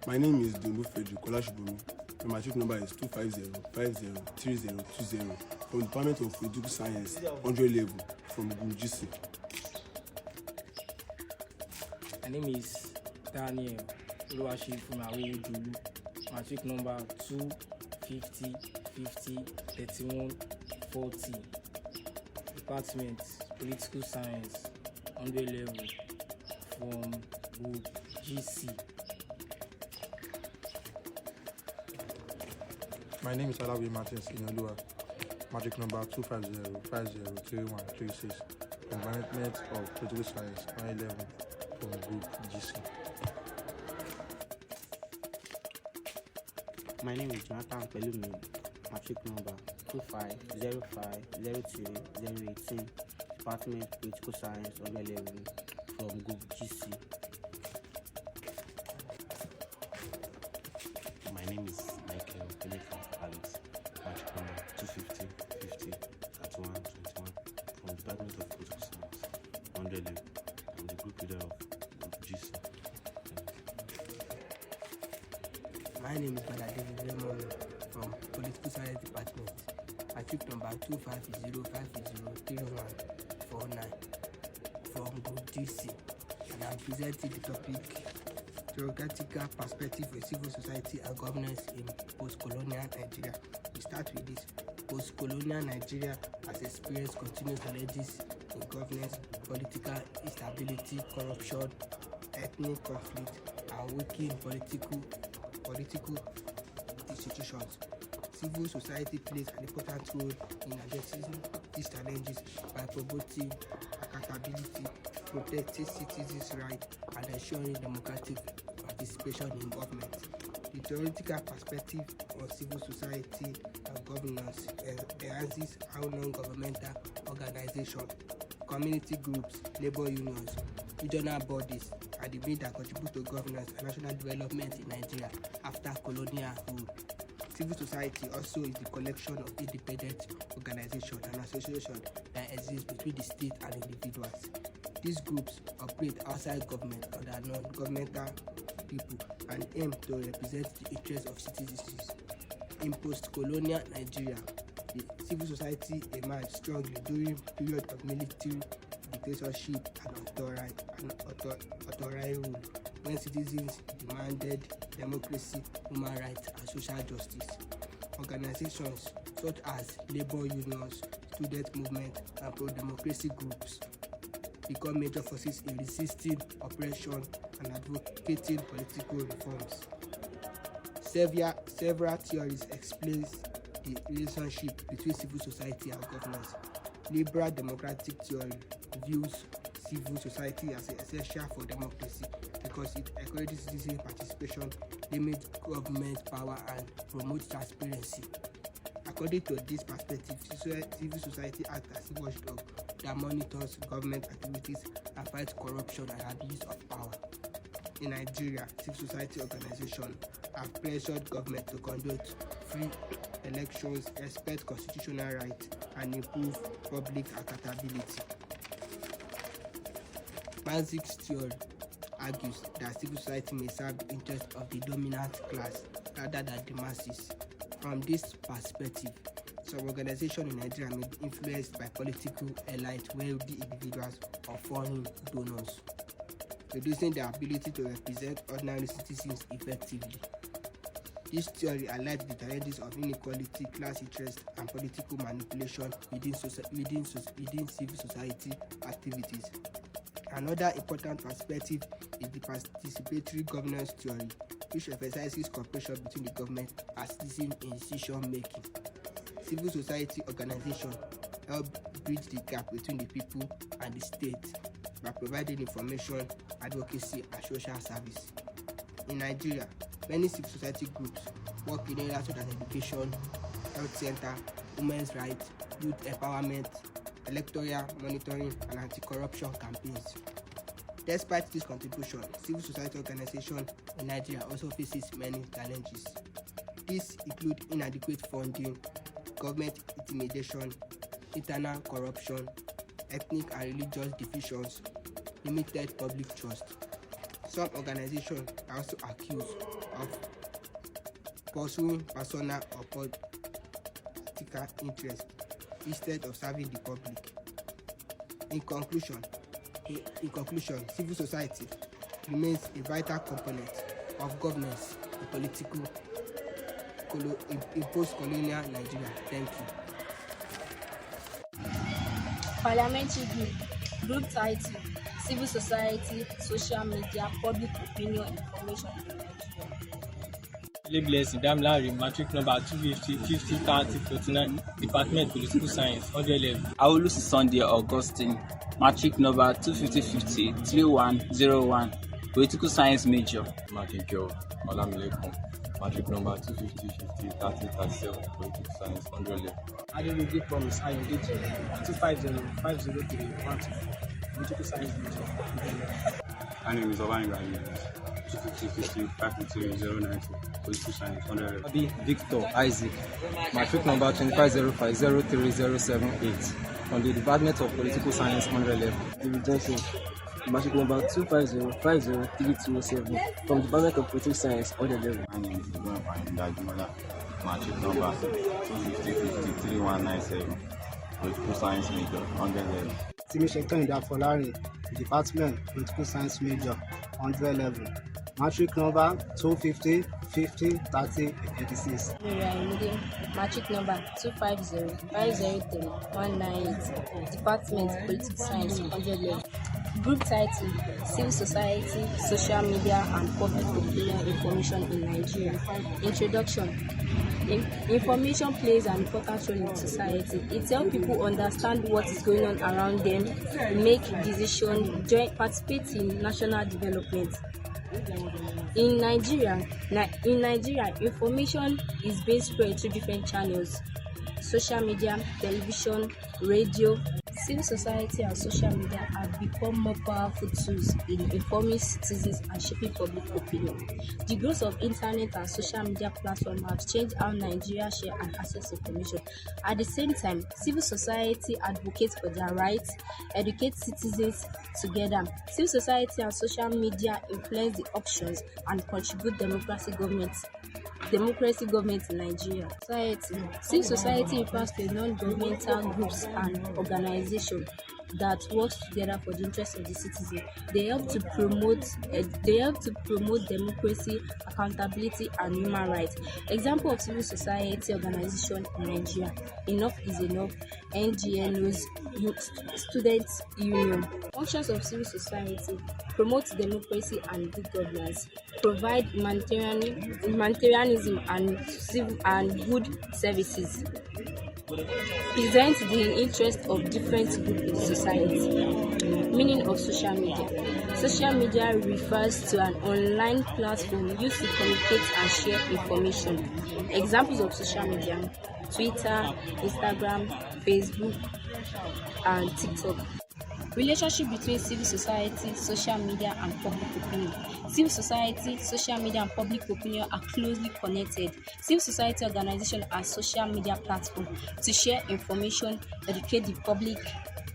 My name is Dumbu Frederick Kolashibumi. My matric number is 250503020 from the Department of Political Science, 100 level from GC. My name is Daniel Oluwaseyi from AAUAPOL106. Matric number 250503140. Department Political Science, 100 level from GC. My name is Alawi Martins Inolua. Matric number 250503136. Department of Political Science, 111 from Group GC. My name is Jonathan Pelumi. Matric number 250502018. Department Political Science, 111 from Group GC. My name is Michael Peleka Alex. Matric number 250503121 from the Department of Political Science, 111. I'm the group leader of Group GC. My name is Brother David Lemon from Political Science Department. Matric number 250503149 from Group GC, and I'm presenting the topic Theoretical Perspective for Civil Society and Governance in Post-Colonial Nigeria. We start with this. Post-colonial Nigeria has experienced continuous challenges in governance, political instability, corruption, ethnic conflict, and weakened political institutions. Civil society plays an important role in addressing these challenges by promoting accountability, protecting citizens' rights, and ensuring democratic participation in government. The theoretical perspective on civil society and governance enhances how non-governmental organizations, community groups, labor unions, regional bodies, and the means that contribute to governance and national development in Nigeria after colonial rule. Civil society also is the collection of independent organizations and associations that exist between the state and individuals. These groups operate outside government or are non-governmental people and aim to represent the interests of citizens. In post-colonial Nigeria, the civil society emerged strongly during period of military dictatorship and authoritarian rule, when citizens demanded democracy, human rights, and social justice. Organizations such as labor unions, student movement, and pro-democracy groups become major forces in resisting oppression and advocating political reforms. Several theories explain the relationship between civil society and governance. Liberal democratic theory views civil society as essential for democracy because it encourages citizen participation, limits government power, and promotes transparency. According to this perspective, civil society acts as a watchdog that monitors government activities and fights corruption and abuse of power. In Nigeria, civil society organizations have pressured government to conduct free elections, respect constitutional rights, and improve public accountability. Marxist theory argues that civil society may serve the interests of the dominant class rather than the masses. From this perspective, some organizations in Nigeria may be influenced by political elite, wealthy individuals, or foreign donors, reducing their ability to represent ordinary citizens effectively. This theory highlights the challenges of inequality, class interest, and political manipulation within civil society activities. Another important perspective is the participatory governance theory, which emphasizes cooperation between the government and citizens in decision-making. Civil society organizations help bridge the gap between the people and the state by providing information, advocacy, and social service. In Nigeria, many civil society groups work in areas such as education, health center, women's rights, youth empowerment, electoral monitoring, and anti-corruption campaigns. Despite this contribution, civil society organizations in Nigeria also faces many challenges. These include inadequate funding, government intimidation, internal corruption, ethnic and religious divisions, limited public trust. Some organizations are also accused of pursuing personal or political interest instead of serving the public. In conclusion, civil society remains a vital component of governance in post-colonial Nigeria. Thank you. Parliamentary group title, civil society, social media, public opinion, information in Nigeria. Blessing, Damilare, matric number 250 50 30 49, Department Political Science, 100 level. Aolusi Sunday Augustine, matric number 250 50 3101, Political Science major. Makinko Olamilekun, matric number 250 50 30 37, Political Science, 100 level. Adelugi Promise Ayodeji, 250 503 124, Political Science major. My name is Obanga 250 50 503 090, Political Science, 100 level. Abi Victor Isaac, matric number 2505 03078, from the Department of Political Science, 100 level. David Johnson, matric number 250 503207, from the Department of Political Science, 100 level. My name is Ibrahim Ayindajimola, matric number 250 50 3197, Political Science major, 100 level. Timishekan Idafolari, Department Political Science major, 100 level. Matric number 250 50 30 86. Matric number 250 503 198, Department Political Science, 100 level. Group title, Civil Society, Social Media, and Public Opinion Information in Nigeria. Introduction. Information plays an important role in society. It helps people understand what is going on around them, make decisions, participate in national development. In Nigeria, information is being spread through different channels: social media, television, radio, Civil society and social media have become more powerful tools in informing citizens and shaping public opinion. The growth of internet and social media platforms have changed how Nigeria share and access information. At the same time, civil society advocates for their rights, educate citizens together. Civil society and social media influence the options and contribute democracy government in Nigeria. Civil society refers to non-governmental groups and organizations that works together for the interest of the citizen. They help to promote democracy, accountability, and human rights. Example of civil society organization in Nigeria: Enough is Enough, NGNOs, Youth Students Union. Functions of civil society: promote democracy and good governance, provide humanitarianism and good services, present the interest of different groups in society. Meaning of social media. Social media refers to an online platform used to communicate and share information. Examples of social media: Twitter, Instagram, Facebook, and TikTok. Relationship between civil society, social media, and public opinion. Civil society, social media, and public opinion are closely connected. Civil society organizations are social media platforms to share information, educate the public,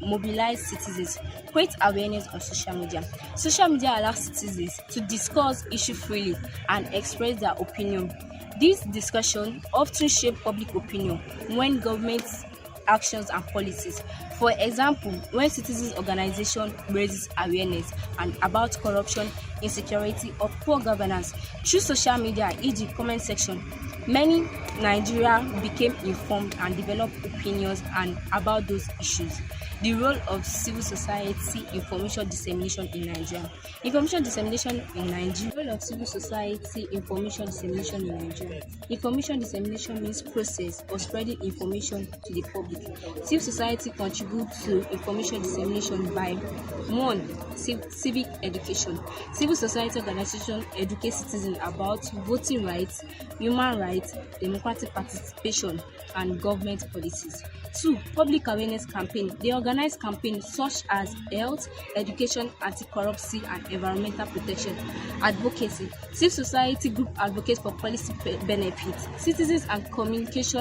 mobilize citizens, create awareness on social media. Social media allows citizens to discuss issues freely and express their opinion. This discussion often shape public opinion when governments actions and policies. For example, when citizens organization raises awareness and about corruption, insecurity, or poor governance through social media, e.g. comment section, many Nigeria became informed and developed opinions and about those issues. The role of civil society information dissemination in Nigeria. Information dissemination in Nigeria. The role of civil society information dissemination in Nigeria. Information dissemination means process of spreading information to the public. Civil society contributes to information dissemination by 1. Civic education. Civil society organizations educate citizens about voting rights, human rights, democratic participation, and government policies. 2. Public awareness campaign. They organize campaigns such as health, education, anti-corruption, and environmental protection. Advocacy. Civil society group advocates for policy benefits. Citizens and communicate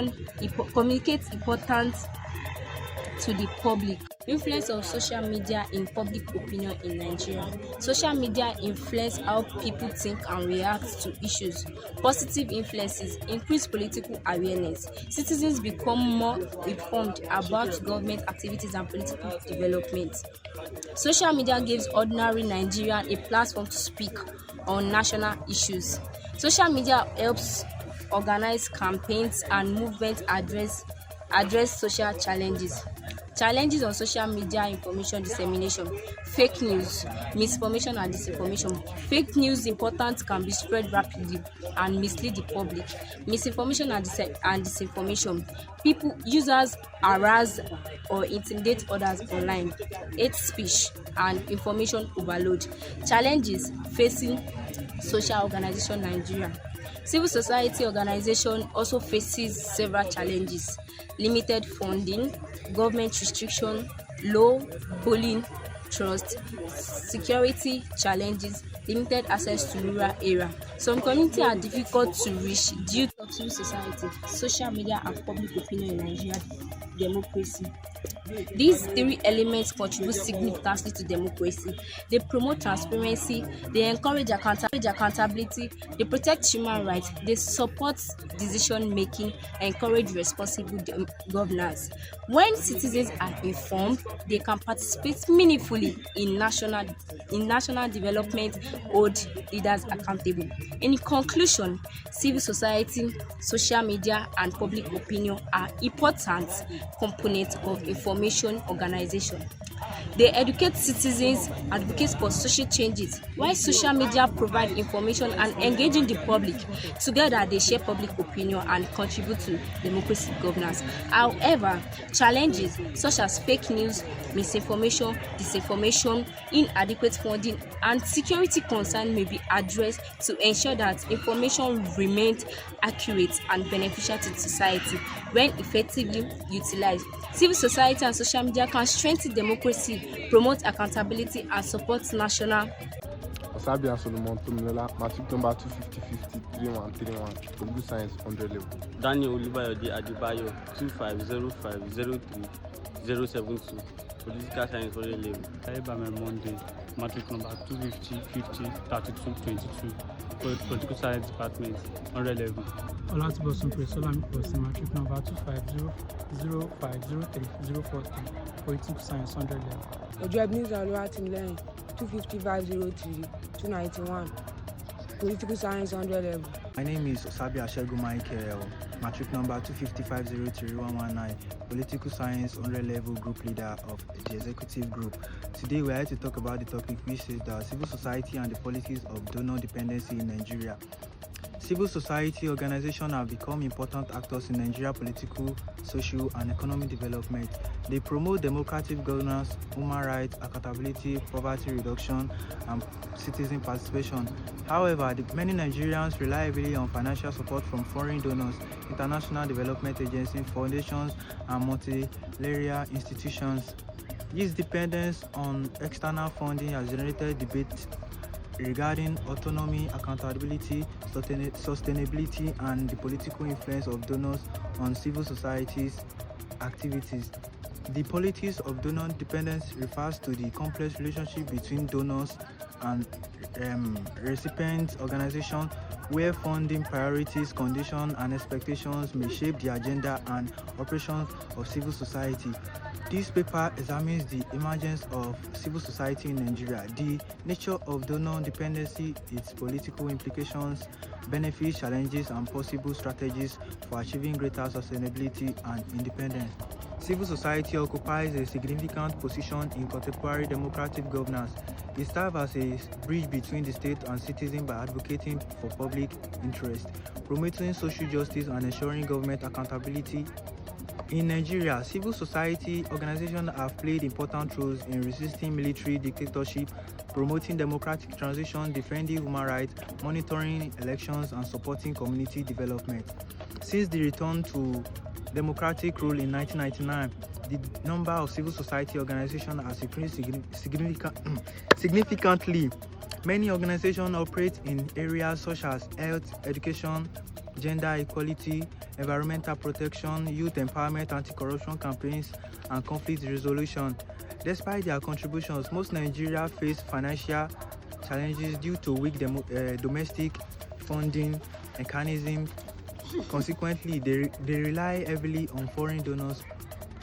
important to the public. Influence of social media in public opinion in Nigeria. Social media influence how people think and react to issues. Positive influences: increase political awareness. Citizens become more informed about government activities and political development. Social media gives ordinary Nigerians a platform to speak on national issues. Social media helps organize campaigns and movements address social challenges. Challenges on social media information dissemination: fake news, misinformation and disinformation. Fake news important can be spread rapidly and mislead the public. Misinformation and disinformation: users harass or intimidate others online. Hate speech and information overload. Challenges facing social organization Nigeria. Civil society organization also faces several challenges: limited funding, government restriction, low polling trust, security challenges, limited access to rural area. Some communities are difficult to reach due to civil society, social media, and public opinion in Nigeria. Democracy. These three elements contribute significantly to democracy. They promote transparency, they encourage accountability, they protect human rights, they support decision making, encourage responsible governance. When citizens are informed, they can participate meaningfully in national development, hold leaders accountable. In conclusion, civil society, social media, and public opinion are important components of information organization. They educate citizens, advocate for social changes, while social media provide information and engaging the public. Together, they share public opinion and contribute to democracy governance. However, challenges such as fake news, misinformation, disinformation, inadequate funding, and security concerns may be addressed to ensure that information remains accurate and beneficial to society when effectively utilized. Civil society and social media can strengthen democracy, promote accountability, and support national. Osabi and Solomon Tomilola, matric number 250-50-3131, Political Science 100 level. Daniel Olubayode Adebayo, 250503-072, Political Science 100 level. Taibame Monday, matric number 250-50-3222, Political Science Department 100 level. Olatibosun Presolami Posi, matric number 250-0503-043, Political Science 100 level. Ojebniza Oluwatimileyin, 250-503-291, Political Science 100 level. My name is Osabi Ashegu Michael, matric number 250-503-119, Political Science 100 level group leader of the executive group. Today we are here to talk about the topic which is the civil society and the politics of donor dependency in Nigeria. Civil society organizations have become important actors in Nigeria political, social, and economic development. They promote democratic governance, human rights, accountability, poverty reduction, and citizen participation. However, many Nigerians rely heavily on financial support from foreign donors, international development agencies, foundations, and multilateral institutions. This dependence on external funding has generated debate regarding autonomy, accountability, sustainability, and the political influence of donors on civil society's activities. The politics of donor dependence refers to the complex relationship between donors and recipient organizations, where funding priorities, conditions, and expectations may shape the agenda and operations of civil society. This paper examines the emergence of civil society in Nigeria, the nature of donor dependency, its political implications, benefits, challenges, and possible strategies for achieving greater sustainability and independence. Civil society occupies a significant position in contemporary democratic governance. It serves as a bridge between the state and citizens by advocating for public interest, promoting social justice, and ensuring government accountability. In Nigeria, civil society organizations have played important roles in resisting military dictatorship, promoting democratic transition, defending human rights, monitoring elections, and supporting community development. Since the return to democratic rule in 1999, the number of civil society organizations has increased significantly. Many organizations operate in areas such as health, education, gender equality, environmental protection, youth empowerment, anti-corruption campaigns, and conflict resolution. Despite their contributions, most Nigeria face financial challenges due to weak domestic funding mechanism. Consequently, they rely heavily on foreign donors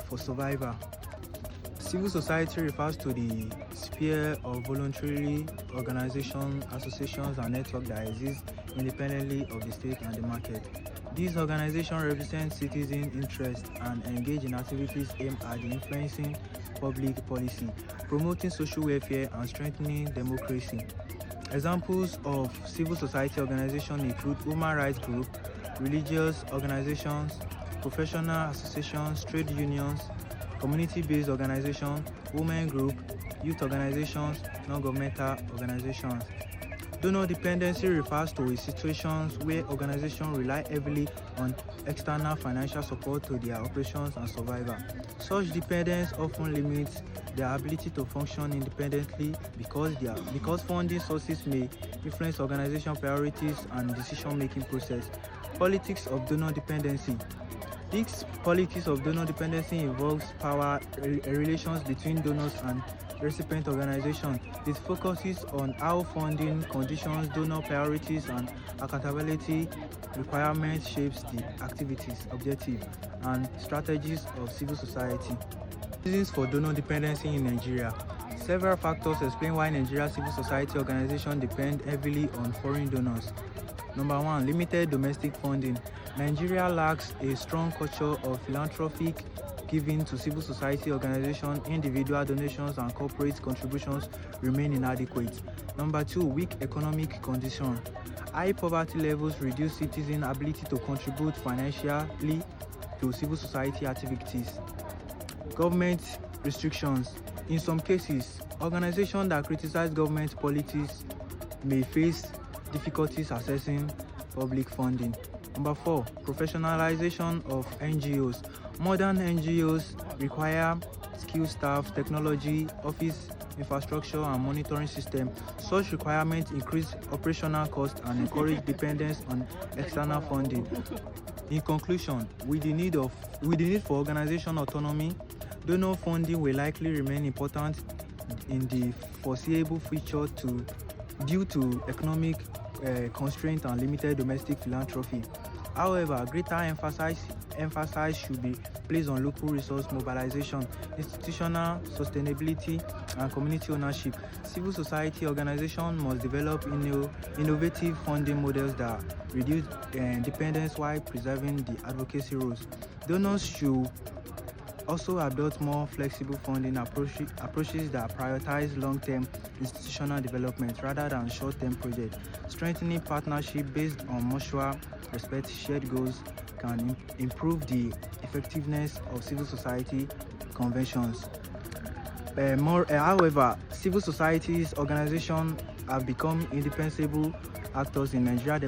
for survival. Civil society refers to the sphere of voluntary organizations, associations, and networks that exist independently of the state and the market. These organizations represent citizen interests and engage in activities aimed at influencing public policy, promoting social welfare, and strengthening democracy. Examples of civil society organizations include human rights groups, religious organizations, professional associations, trade unions, community-based organizations, women groups, youth organizations, non-governmental organizations. Donor dependency refers to situations where organizations rely heavily on external financial support to their operations and survival. Such dependence often limits their ability to function independently because funding sources may influence organization priorities and decision-making process. Politics of donor dependency. This politics of donor dependency involves power relations between donors and recipient organizations. It focuses on how funding, conditions, donor priorities, and accountability requirements shapes the activities, objectives, and strategies of civil society. Reasons for donor dependency in Nigeria. Several factors explain why Nigeria's civil society organizations depend heavily on foreign donors. Number one, limited domestic funding. Nigeria lacks a strong culture of philanthropic given to civil society organizations, individual donations, and corporate contributions remain inadequate. Number 2, weak economic condition. High poverty levels reduce citizens' ability to contribute financially to civil society activities. Government restrictions. In some cases, organizations that criticize government policies may face difficulties accessing public funding. Number 4, professionalization of NGOs. Modern NGOs require skilled staff, technology, office infrastructure, and monitoring system. Such requirements increase operational costs and encourage dependence on external funding. In conclusion, with the need for organization autonomy, donor funding will likely remain important in the foreseeable future due to economic constraints and limited domestic philanthropy. However, greater emphasis should be placed on local resource mobilization, institutional sustainability, and community ownership. Civil society organizations must develop innovative funding models that reduce dependence while preserving the advocacy roles. Donors should also adopt more flexible funding approaches that prioritize long-term institutional development rather than short-term projects. Strengthening partnership based on mutual respect, shared goals can improve the effectiveness of civil society conventions. However, civil societies organizations have become indispensable actors in Nigeria's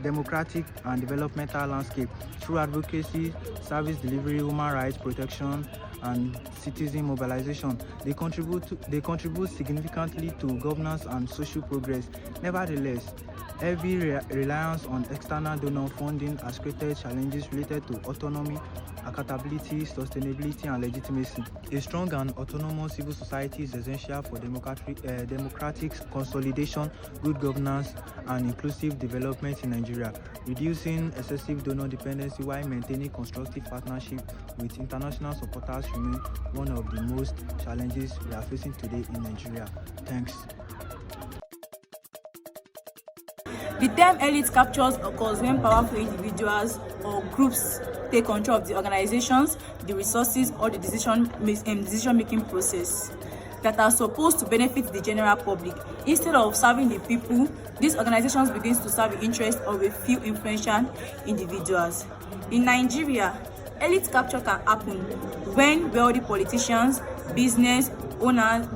democratic and developmental landscape through advocacy, service delivery, human rights protection, and citizen mobilization. They contribute significantly to governance and social progress. Nevertheless, heavy reliance on external donor funding has created challenges related to autonomy, accountability, sustainability, and legitimacy. A strong and autonomous civil society is essential for democratic consolidation, good governance, and inclusive development in Nigeria, reducing excessive donor dependency while maintaining constructive partnership with international supporters remain one of the most challenges we are facing today in Nigeria. Thanks. The term elite captures occurs when powerful individuals or groups take control of the organizations, the resources, or the decision-making process that are supposed to benefit the general public. Instead of serving the people, these organizations begin to serve the interests of a few influential individuals. In Nigeria, elite capture can happen when wealthy politicians, business owners,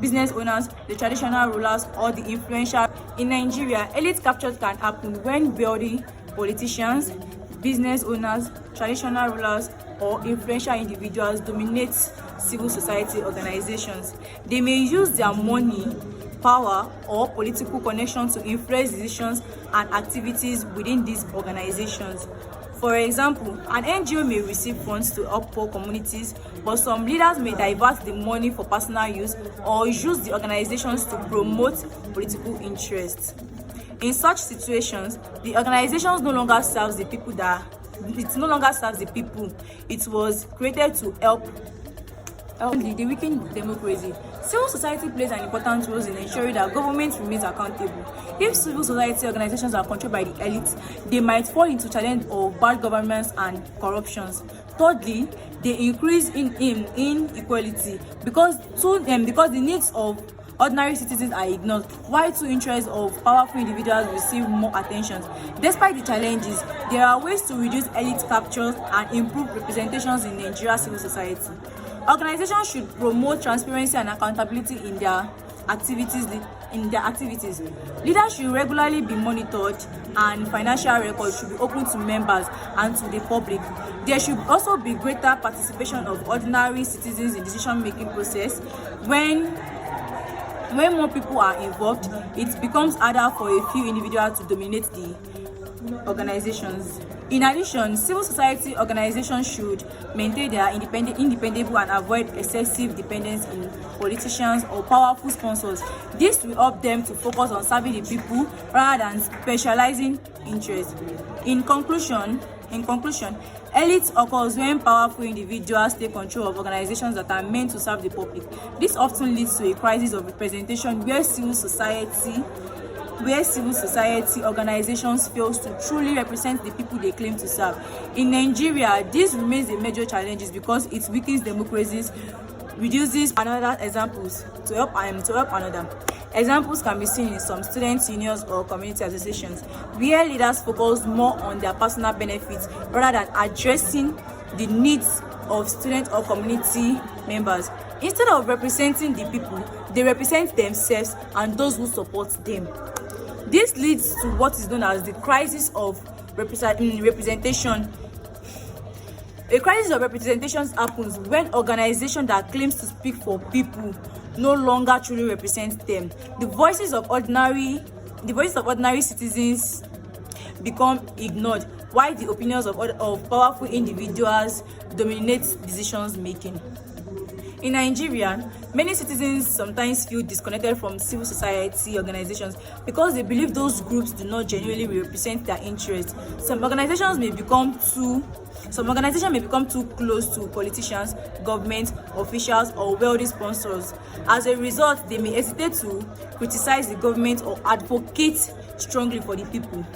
the traditional rulers, or the influential. In Nigeria, elite capture can happen when wealthy politicians, business owners, traditional rulers, or influential individuals dominate civil society organizations. They may use their money, power, or political connection to influence decisions and activities within these organizations. For example, an NGO may receive funds to help poor communities, but some leaders may divert the money for personal use or use the organizations to promote political interests. In such situations, the organizations no longer serves the people. It was created to help the weakened democracy. Civil society plays an important role in ensuring that government remains accountable. If civil society organizations are controlled by the elite, they might fall into challenge of bad governance and corruptions. Thirdly, they increase in inequality because the needs of ordinary citizens are ignored, while two interests of powerful individuals receive more attention. Despite the challenges, there are ways to reduce elite capture and improve representations in Nigeria's civil society. Organizations should promote transparency and accountability in their activities. Leaders should regularly be monitored, and financial records should be open to members and to the public. There should also be greater participation of ordinary citizens in decision-making process. When more people are involved, it becomes harder for a few individuals to dominate the organizations. In addition, civil society organizations should maintain their independence and avoid excessive dependence in politicians or powerful sponsors. This will help them to focus on serving the people rather than specializing interests. In conclusion, elite occurs when powerful individuals take control of organizations that are meant to serve the public. This often leads to a crisis of representation where civil society where civil society organizations fail to truly represent the people they claim to serve. In Nigeria, this remains a major challenge because it weakens democracies, reduces another examples to help another. Examples can be seen in some student unions or community associations, where leaders focus more on their personal benefits rather than addressing the needs of student or community members. Instead of representing the people, they represent themselves and those who support them. This leads to what is known as the crisis of representation. A crisis of representation happens when organizations that claims to speak for people no longer truly represent them. The voices of ordinary citizens become ignored, while the opinions of powerful individuals dominate decisions making. In Nigeria, many citizens sometimes feel disconnected from civil society organizations because they believe those groups do not genuinely represent their interests. Some organizations may become too close to politicians, government officials, or wealthy sponsors. As a result, they may hesitate to criticize the government or advocate strongly for the people.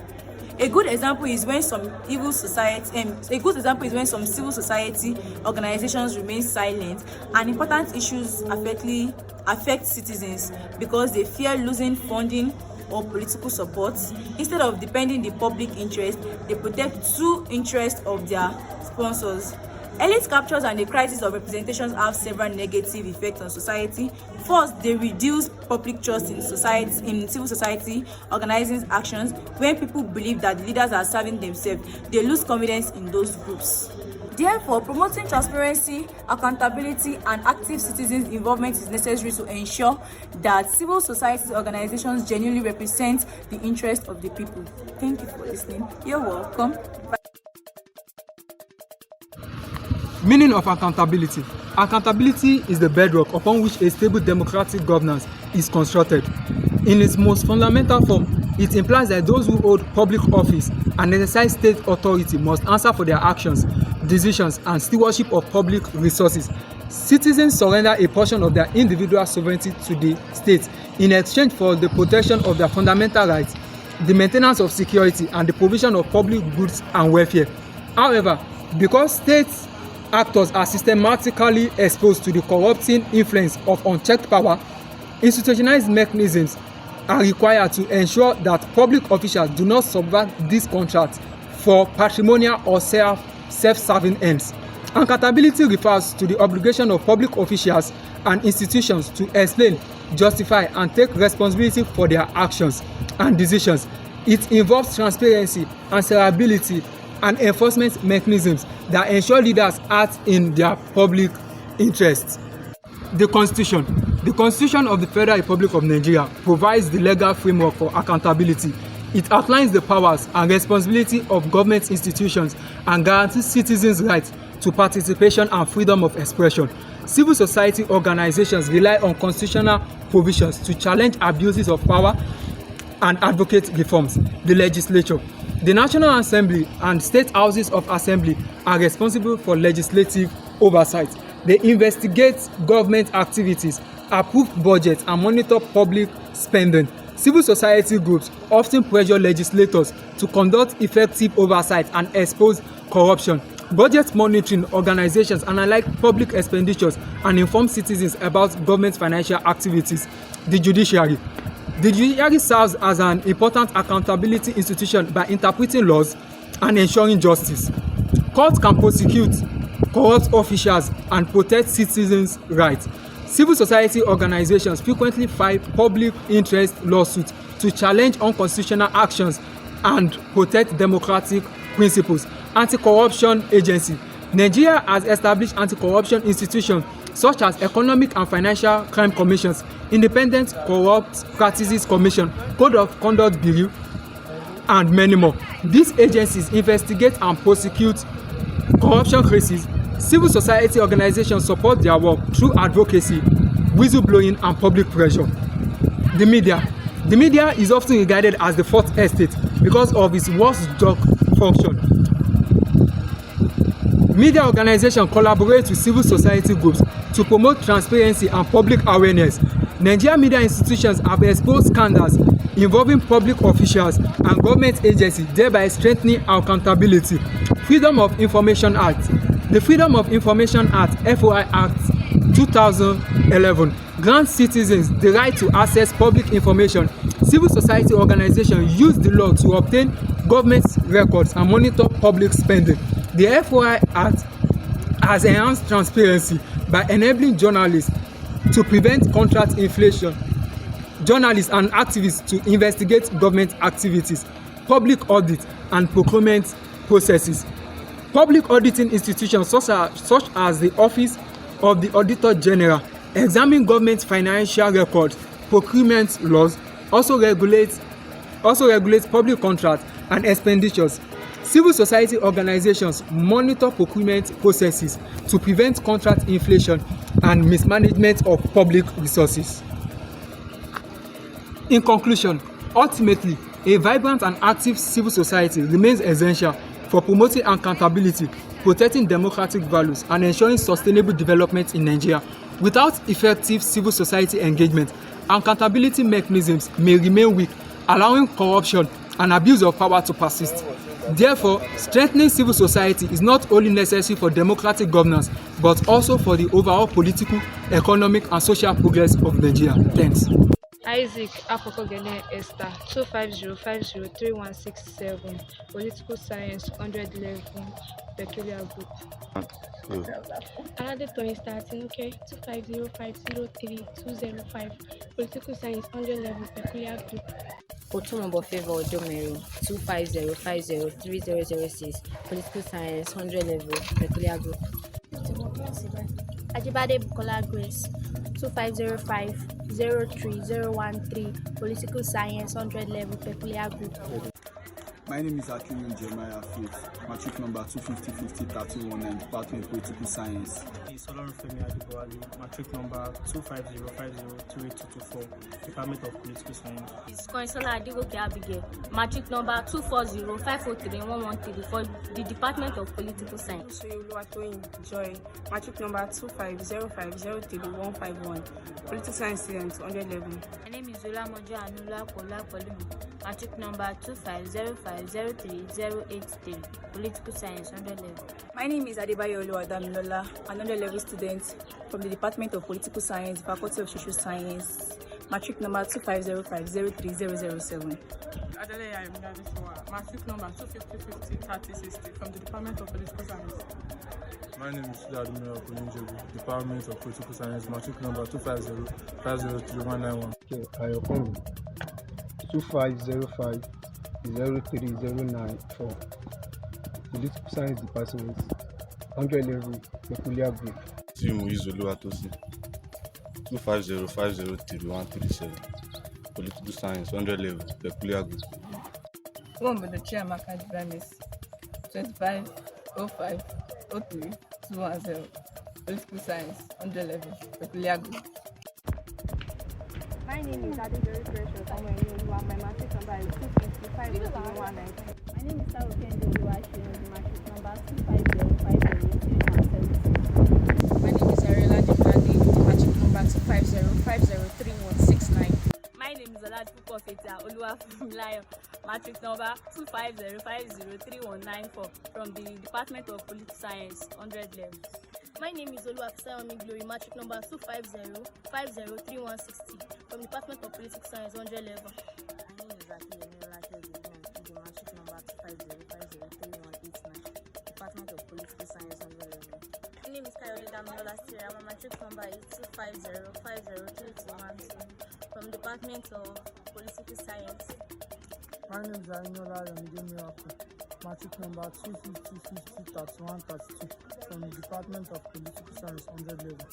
A good example is when some civil society organizations remain silent and important issues affect citizens because they fear losing funding or political support. Instead of defending the public interest, they protect two interests of their sponsors. Elite captures and the crisis of representation have several negative effects on society. First, they reduce public trust in civil society organizing actions. When people believe that leaders are serving themselves, they lose confidence in those groups. Therefore, promoting transparency, accountability, and active citizens' involvement is necessary to ensure that civil society organizations genuinely represent the interests of the people. Thank you for listening. You're welcome. Bye. Meaning of accountability. Accountability is the bedrock upon which a stable democratic governance is constructed. In its most fundamental form, it implies that those who hold public office and exercise state authority must answer for their actions, decisions, and stewardship of public resources. Citizens surrender a portion of their individual sovereignty to the state in exchange for the protection of their fundamental rights, the maintenance of security, and the provision of public goods and welfare. However, because state actors are systematically exposed to the corrupting influence of unchecked power, institutionalized mechanisms are required to ensure that public officials do not subvert these contracts for patrimonial or self-serving ends. Accountability refers to the obligation of public officials and institutions to explain, justify, and take responsibility for their actions and decisions. It involves transparency, answerability, and enforcement mechanisms that ensure leaders act in their public interests. The Constitution of the Federal Republic of Nigeria provides the legal framework for accountability. It outlines the powers and responsibility of government institutions and guarantees citizens' rights to participation and freedom of expression. Civil society organizations rely on constitutional provisions to challenge abuses of power and advocate reforms. The legislature. The National Assembly and state houses of assembly are responsible for legislative oversight. They investigate government activities, approve budgets, and monitor public spending. Civil society groups often pressure legislators to conduct effective oversight and expose corruption. Budget monitoring organizations analyze public expenditures and inform citizens about government financial activities. The judiciary. The judiciary serves as an important accountability institution by interpreting laws and ensuring justice. Courts can prosecute corrupt officials and protect citizens' rights. Civil society organizations frequently file public interest lawsuits to challenge unconstitutional actions and protect democratic principles. Anti-corruption agency. Nigeria has established anti-corruption institutions such as Economic and Financial Crime Commissions, Independent Corrupt Practices Commission, Code of Conduct Bureau, and many more. These agencies investigate and prosecute corruption cases. Civil society organizations support their work through advocacy, whistleblowing, and public pressure. The media. The media is often regarded as the fourth estate because of its watchdog function. Media organizations collaborate with civil society groups to promote transparency and public awareness. Nigerian media institutions have exposed scandals involving public officials and government agencies, thereby strengthening accountability. Freedom of Information Act. The Freedom of Information Act, FOI Act 2011, grants citizens the right to access public information. Civil society organizations use the law to obtain government records and monitor public spending. The FOI Act has enhanced transparency by enabling journalists to prevent contract inflation, journalists and activists to investigate government activities, public audit and procurement processes. Public auditing institutions such as the Office of the Auditor General examine government financial records. Procurement laws also regulates public contracts and expenditures. Civil society organizations monitor procurement processes to prevent contract inflation and mismanagement of public resources. In conclusion, ultimately, a vibrant and active civil society remains essential for promoting accountability, protecting democratic values, and ensuring sustainable development in Nigeria. Without effective civil society engagement, accountability mechanisms may remain weak, allowing corruption and abuse of power to persist. Therefore, strengthening civil society is not only necessary for democratic governance, but also for the overall political, economic, and social progress of Nigeria. Thanks. Isaac Afokogene Esther 250503167 Political Science 111 Peculiar Group. Another Tony starting, okay, 250503205 Political Science 111 Peculiar Group. Otumbo Favor Odomero 250503006 Political Science 100 level Peculiar Group. Ajibade Bukola Grace 250503013 Political Science 100 level Peculiar Group. My name is Akinwumi Jeremiah Faith, matric number 2505031 Department Political Science. Solorunfemi Adibowale, matric number 250502824 Department of Political Science. It's Konsola Adigoke Abigail, matric number 240503113 for the Department of Political Science. Oluwatoyin Joy, matric number 250503151 Political Science student 100 level. My name is Olamojo AAUAPOL106, matric number 250503083 Political Science 100 level. My name is Adebayo Oluwadamilola, an 100 level student from the Department of Political Science, Faculty of Social Science, matric number 250503007. Adele Ayemidadeshowa, matric number 250503060 from the Department of Political Science. My name is Admiral Kuninjebu, Department of Political Science, matric number 250503191. Okay, Ayokon 2505-03094 Political Science Department 100 level Peculiar Group. Oluwatosin 250503137 Political Science 100 level Peculiar Group. One with the Chiamaka Divanis 2505-03-210 Political Science 100 level Peculiar Group. My name is Adedori Precious. I'm a my matric number is 255-0190. My name is Saru Kendi Oluwashi, the matric number 250503176. My name is Ariela Dipadi, matric number 250503169. My name is Oladipupo Fetia Oluwafunmilayo, matric number 250503194 from the Department of Political Science 100 level. My name is Oluwafisayomi Glory, matric number 250503160 from the Department of Political Science 100 level. My name is Akiyemi Olashegi, the matric number 250503189, Department of Political Science 100 level. My name is Kayode Damilola Sierra. My matric number is 250503212 from the Department of Political Science. My name is Ainola Yomide Miracle, matric number 250503132 from the Department of Political Science 100 level.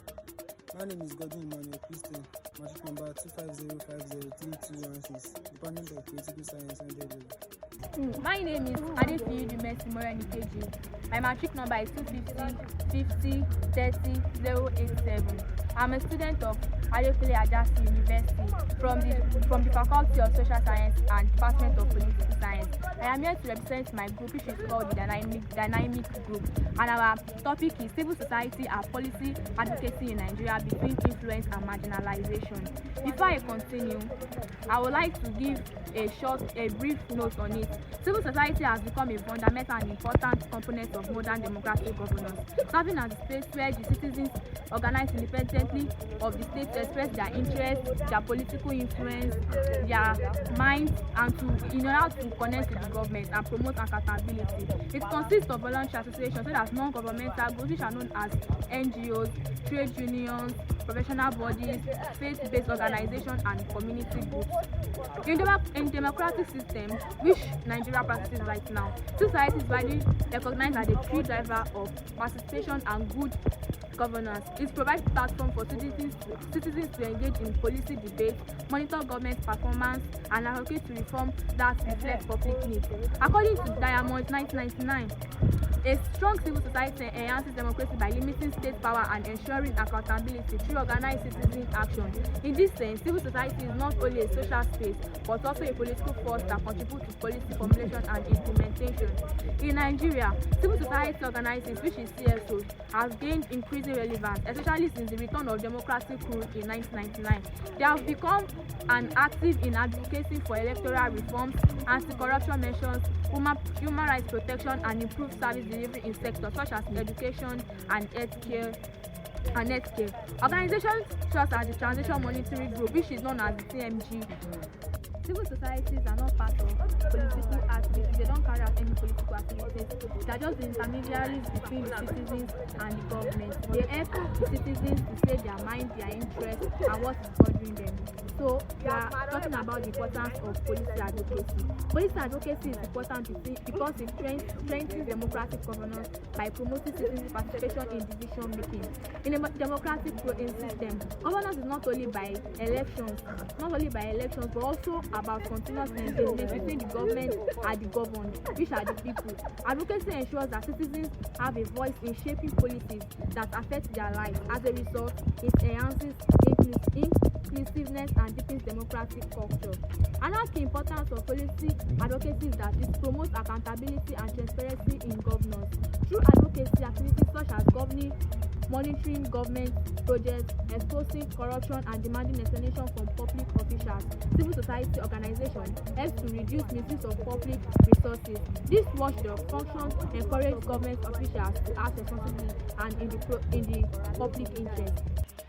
My name is Godwin Emmanuel Christian, matric number 250503216, Department of Political Science 100 level. My name is Adefiyu Dumesi Morenikeji. My matric number is 250-50-30-087 I'm a student of AAUAPOL106 University from the Faculty of Social Science and Department of Political Science. I am here to represent my group, which is called the Dynamic Group, and our topic is Civil Society and Policy Advocacy in Nigeria Between Influence and Marginalization. Before I continue, I would like to give a brief note on it. Civil society has become a fundamental and important component of modern democratic governance, serving as a space where the citizens organize independently of the state to express their interests, their political influence, their minds, and in order to connect with the government and promote accountability. It consists of voluntary associations such as non-governmental groups, which are known as NGOs, trade unions, professional bodies, faith-based organizations, and community groups. In democratic system, which Nigeria practices right now, society is widely recognized as a key driver of participation and good governance. It provides a platform for citizens to engage in policy debates, monitor government performance, and advocate to reform that reflect public needs. According to Diamond 1999, a strong civil society enhances democracy by limiting state power and ensuring accountability through organized citizen action. In this sense, civil society is not only a social space, but also a political force that contributes to policy formulation and implementation. In Nigeria, civil society organizations, which is CSOs, have gained increasing relevance, especially since the return of democratic rule in 1999. They have become active in advocating for electoral reforms, anti-corruption measures, human rights protection, and improved service delivery in sectors such as education and healthcare. Organizations such as the Transition Monitoring Group, which is known as the TMG. Civil societies are not part of political activities. They don't carry out any political activities. They are just the intermediaries between the citizens and the government. They help the citizens to say their mind, their interests, and what is bothering them. So we are talking about the importance of policy advocacy. Policy advocacy is important because it strengthens democratic governance by promoting citizen participation in decision making. In a democratic system, governance is not only by elections, but also about continuous engagement between the government and the governed, which are the people. Advocacy ensures that citizens have a voice in shaping policies that affect their lives. As a result, it enhances inclusiveness and deepens democratic culture. Another key importance of policy advocacy is that it promotes accountability and transparency in governance. Through advocacy activities such as monitoring government projects, exposing corruption, and demanding explanation from public officials, civil society organizations help to reduce misuse of public resources. This watchdog functions encourage government officials to act responsibly and in the public interest.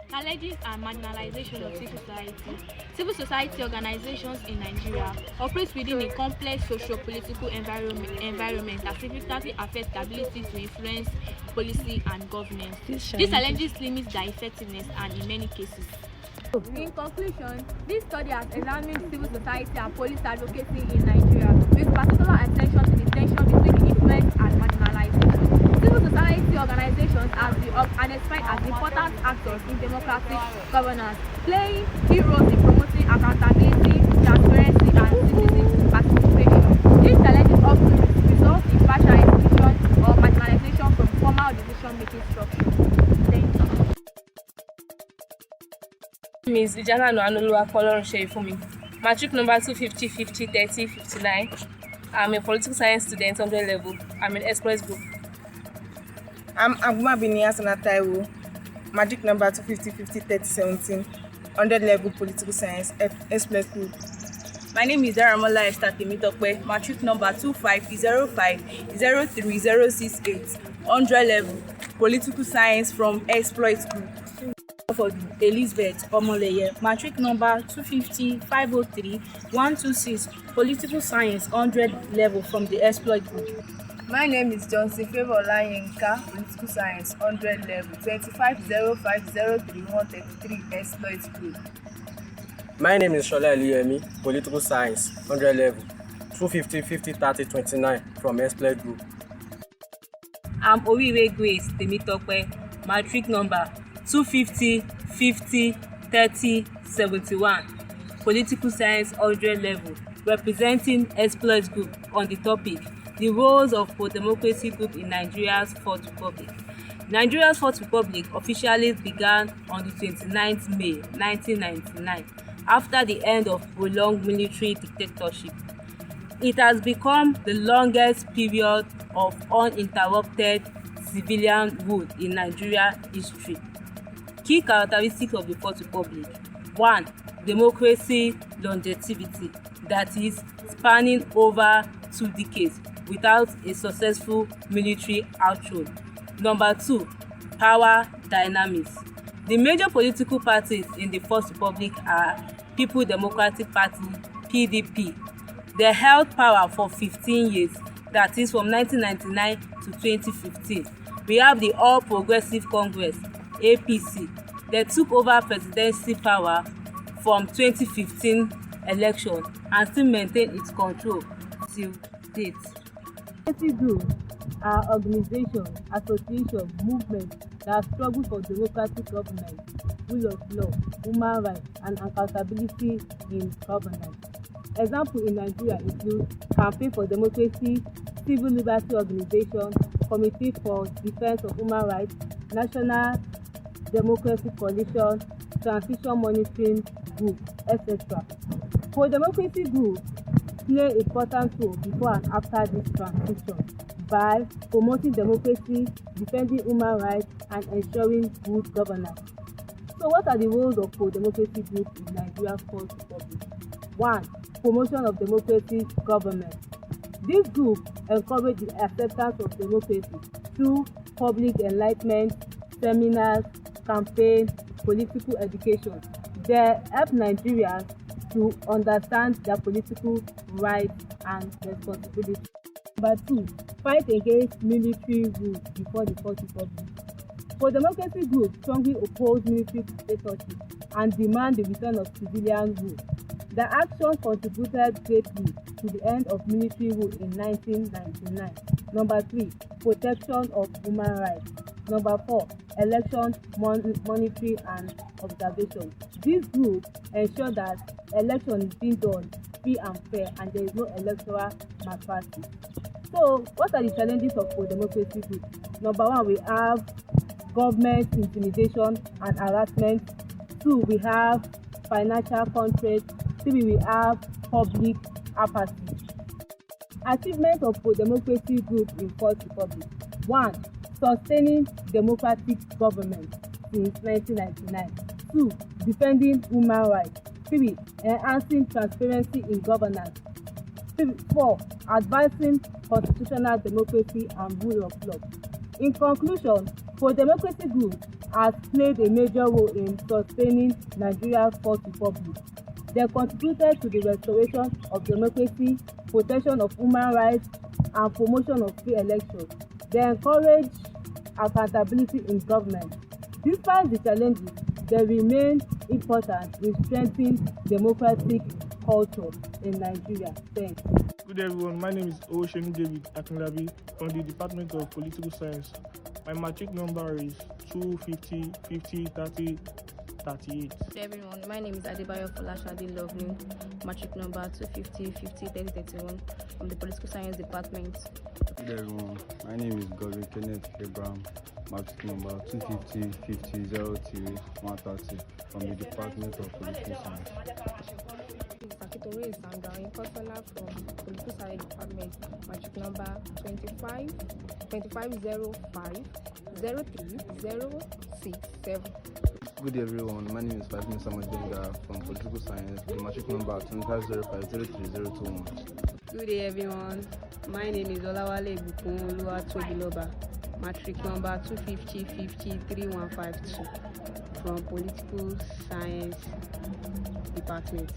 Challenges and marginalization of civil society. Civil society organizations in Nigeria operate within a complex socio-political environment that significantly affects the ability to influence policy and governance. These challenges limit their effectiveness and in many cases. In conclusion, this study has examined civil society and police advocacy in Nigeria with particular attention to the tension between the influence and marginalization. Civil society organizations have identified as important actors in democratic governance, playing key roles in promoting accountability, transparency, and citizen participation. These challenges often result in partial exclusion or marginalization from formal decision-making structures. Thank you. Ms. AAUAPOL106, matric number 250-50-30-59. I'm a political science student, 100 level. I'm in express group. I'm Aguma Binias Anataiwo, matric number 250-50-30-17, 100 level political science, express group. My name is Daramola Esther Temitokpe, matric number 2505-03-068, 100 level political science from exploit group. For Elizabeth Omoleye, matric number 250-503-126, political science 100 level from the exploit group. My name is Johnson Favor Olayenka, political science 100 level 250503-133, exploit group. My name is Shola Eliyemi, political science 100 level 250-50-30-29 from exploit group. I'm Owiwe Grace Temitokpe, matric number 250-50-30-71, political science 100 level, representing exploit group on the topic, the roles of pro-democracy group in Nigeria's fourth republic. Nigeria's Fourth Republic officially began on the 29th May 1999 after the end of prolonged military dictatorship. It has become the longest period of uninterrupted civilian rule in Nigeria history. Key characteristics of the Fourth Republic: 1. Democracy longevity, that is, spanning over 2 decades without a successful military outthrone. Number 2. Power dynamics. The major political parties in the Fourth Republic are People Democratic Party (PDP). They held power for 15 years, that is from 1999 to 2015. We have the All Progressive Congress (APC). They took over presidency power from 2015 election and still maintain its control till date. Democracy groups are organizations, associations, movements that struggle for democratic governance, rule of law, human rights, and accountability in governance. Examples in Nigeria include Campaign for Democracy, Civil Liberty Organization, Committee for Defense of Human Rights, National Democracy Coalition, Transition Monitoring Group, etc. Pro-democracy groups play important role before and after this transition by promoting democracy, defending human rights, and ensuring good governance. So what are the roles of pro-democracy groups in Nigeria's Fourth Republic? 1. Promotion of democracy government. This group encourage the acceptance of democracy through public enlightenment, seminars, campaigns, political education. They help Nigerians to understand their political rights and responsibilities. Number 2. Fight against military rule before the Fourth Republic. Pro-democracy groups strongly oppose military dictatorship and demand the return of civilian rule. Their actions contributed greatly to the end of military rule in 1999. Number 3. Protection of human rights. Number 4. Election monitoring and observation. These groups ensure that election is being done free and fair and there is no electoral malpractice. So, what are the challenges of pro-democracy groups? Number 1, we have government intimidation and harassment. 2, we have financial constraints. 3, we have public apathy. Achievement of pro-democracy group in Fourth Republic. 1. Sustaining democratic government since 1999. 2. Defending human rights. 3. Enhancing transparency in governance. 4. Advancing constitutional democracy and rule of law. In conclusion, pro-democracy group has played a major role in sustaining Nigeria's Fourth Republic. They contributed to the restoration of democracy, protection of human rights, and promotion of free elections. They encourage accountability in government. Despite the challenges, they remain important in strengthening democratic culture in Nigeria. Thanks. Good everyone, my name is Osheni David Akinlabi from the Department of Political Science. My matric number is 250 50 30 38. Good everyone, my name is Adebayo Folashade Lovely, matric number 250 50 30 31 from the Political Science Department. Good everyone, my name is Godwin Kenneth Abraham, matric number 250 50 03 130 from the Department of Political Science. Sakitore Isanga, personnel from Political Science Department, matric number 2505 03067. Good everyone, my name is Fatima Samajenga from Political Science, the matric number 2505 Good day everyone, my name is Olawale Bukun Oluwatobiloba, matric number 250 50 3152 from Political Science Department.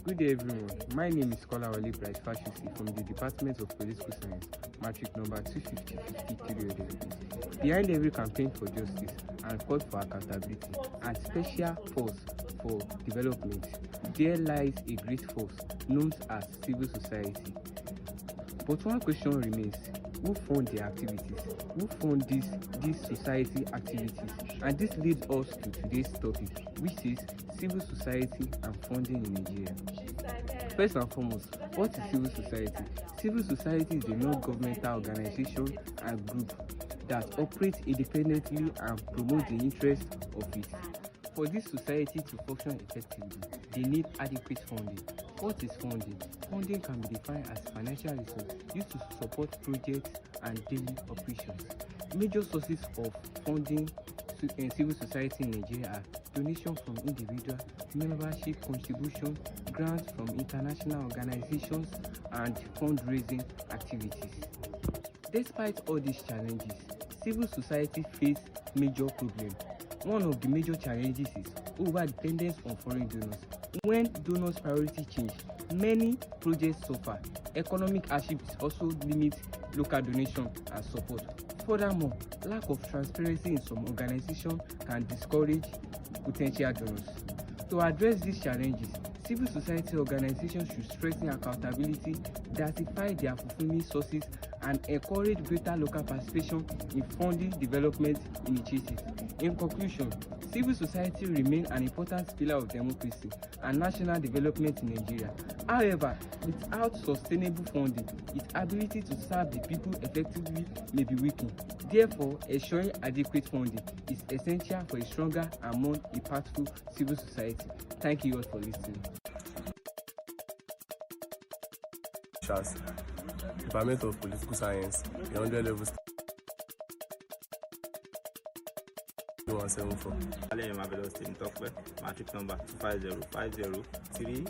Good day everyone, my name is Kolawole Bryce Fashusi from the Department of Political Science, matric number 250 50 308. Behind every campaign for justice and call for accountability and special force for development, there lies a great force known as civil society. But one question remains: who fund the activities, who fund these society activities. And this leads us to today's topic, which is civil society and funding in Nigeria. First and foremost, what is civil society? Civil society is a non-governmental organization and group that operates independently and promotes the interests of it. For this society to function effectively, they need adequate funding. What is funding? Funding can be defined as financial resources used to support projects and daily operations. Major sources of funding in civil society in Nigeria are donation from individuals, membership contribution, grants from international organizations, and fundraising activities. Despite all these challenges, civil society face major problems. One of the major challenges is over-dependence on foreign donors. When donors' priorities change, many projects suffer. Economic hardship also limits local donation and support. Furthermore, lack of transparency in some organizations can discourage potential donors. To address these challenges, civil society organizations should strengthen accountability, diversify their fulfillment sources, and encourage greater local participation in funding development initiatives. In conclusion, civil society remains an important pillar of democracy and national development in Nigeria. However, without sustainable funding, its ability to serve the people effectively may be weakened. Therefore, ensuring adequate funding is essential for a stronger and more impactful civil society. Thank you all for listening. Department of Political Science, 100 levels. 174. Matric number 25050503192.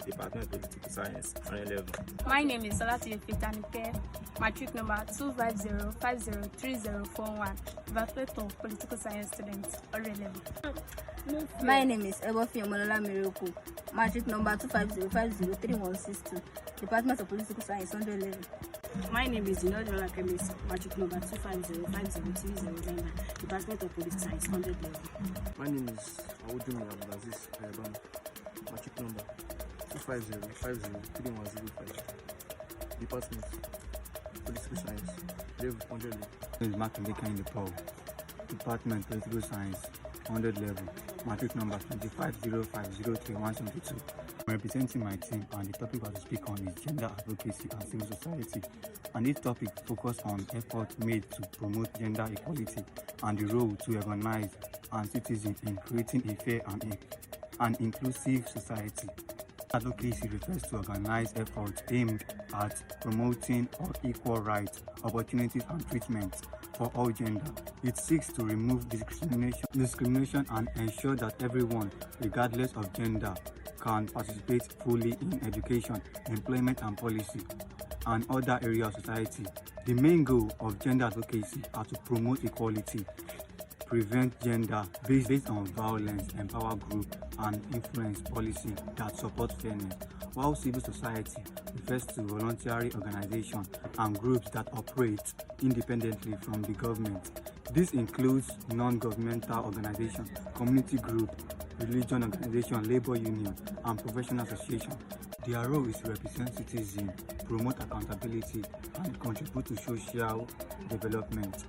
Department of Political Science, 111. My name is Salati Fitanike. Matric number 250503041. Department of Political Science students, 111. My name is Ebofi Omolola Miracle. Matric number 250503162. Department of Political Science, 111. My name is Inodola Kemis. Matric number 250503009. Department of Political Science, 111. My name is Awudumi Abdulaziz Ayabam. Matric number 250503105. Department Political Science, level 100 level. My name is Makinde Kehinde Paul. Department Political Science, 100 level. Matric number 250503172. I'm representing my team, and the topic I will speak on is gender advocacy and civil society. And this topic focuses on efforts made to promote gender equality and the role to organize and citizens in creating a fair and inclusive society. Advocacy refers to organized efforts aimed at promoting equal rights, opportunities, and treatment for all gender. It seeks to remove discrimination and ensure that everyone, regardless of gender, can participate fully in education, employment, and policy, and other areas of society. The main goal of gender advocacy are to promote equality, prevent gender based on violence, empower groups, and influence policy that support fairness, while civil society refers to voluntary organizations and groups that operate independently from the government. This includes non-governmental organizations, community groups, religion organizations, labor unions, and professional associations. Their role is to represent citizens, promote accountability, and contribute to social development.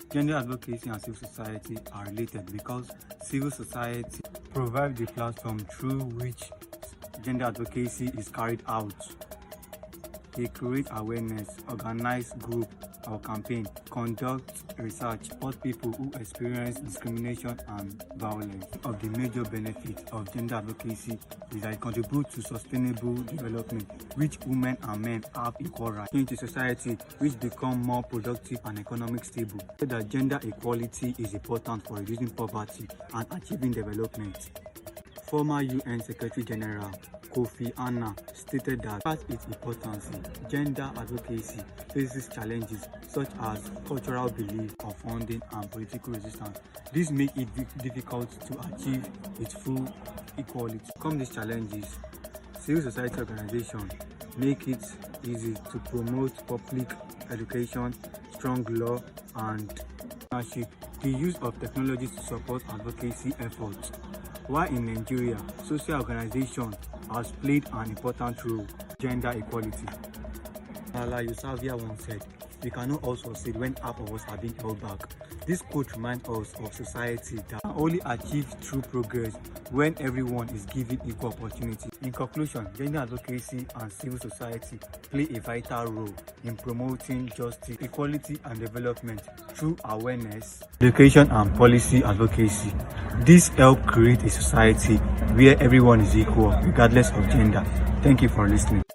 Gender advocacy and civil society are related because civil society provides the platform through which gender advocacy is carried out. They create awareness, organize groups or campaign, conduct research, support people who experience discrimination and violence. One of the major benefits of gender advocacy is that it contributes to sustainable development, which women and men have equal rights into society, which become more productive and economic stable. That gender equality is important for reducing poverty and achieving development. Former UN Secretary General Kofi Annan stated that despite its importance, gender advocacy faces challenges such as cultural belief of funding and political resistance. This makes it difficult to achieve its full equality. To overcome these challenges, civil society organizations make it easy to promote public education, strong law, and partnership. The use of technology to support advocacy efforts. While in Nigeria, social organizations has played an important role in gender equality. Malala Yousafzai once said, "We cannot all succeed when half of us are being held back." This quote reminds us of society that can only achieve true progress when everyone is given equal opportunity. In conclusion, gender advocacy and civil society play a vital role in promoting justice, equality, and development through awareness, education, and policy advocacy. This helps create a society where everyone is equal, regardless of gender. Thank you for listening.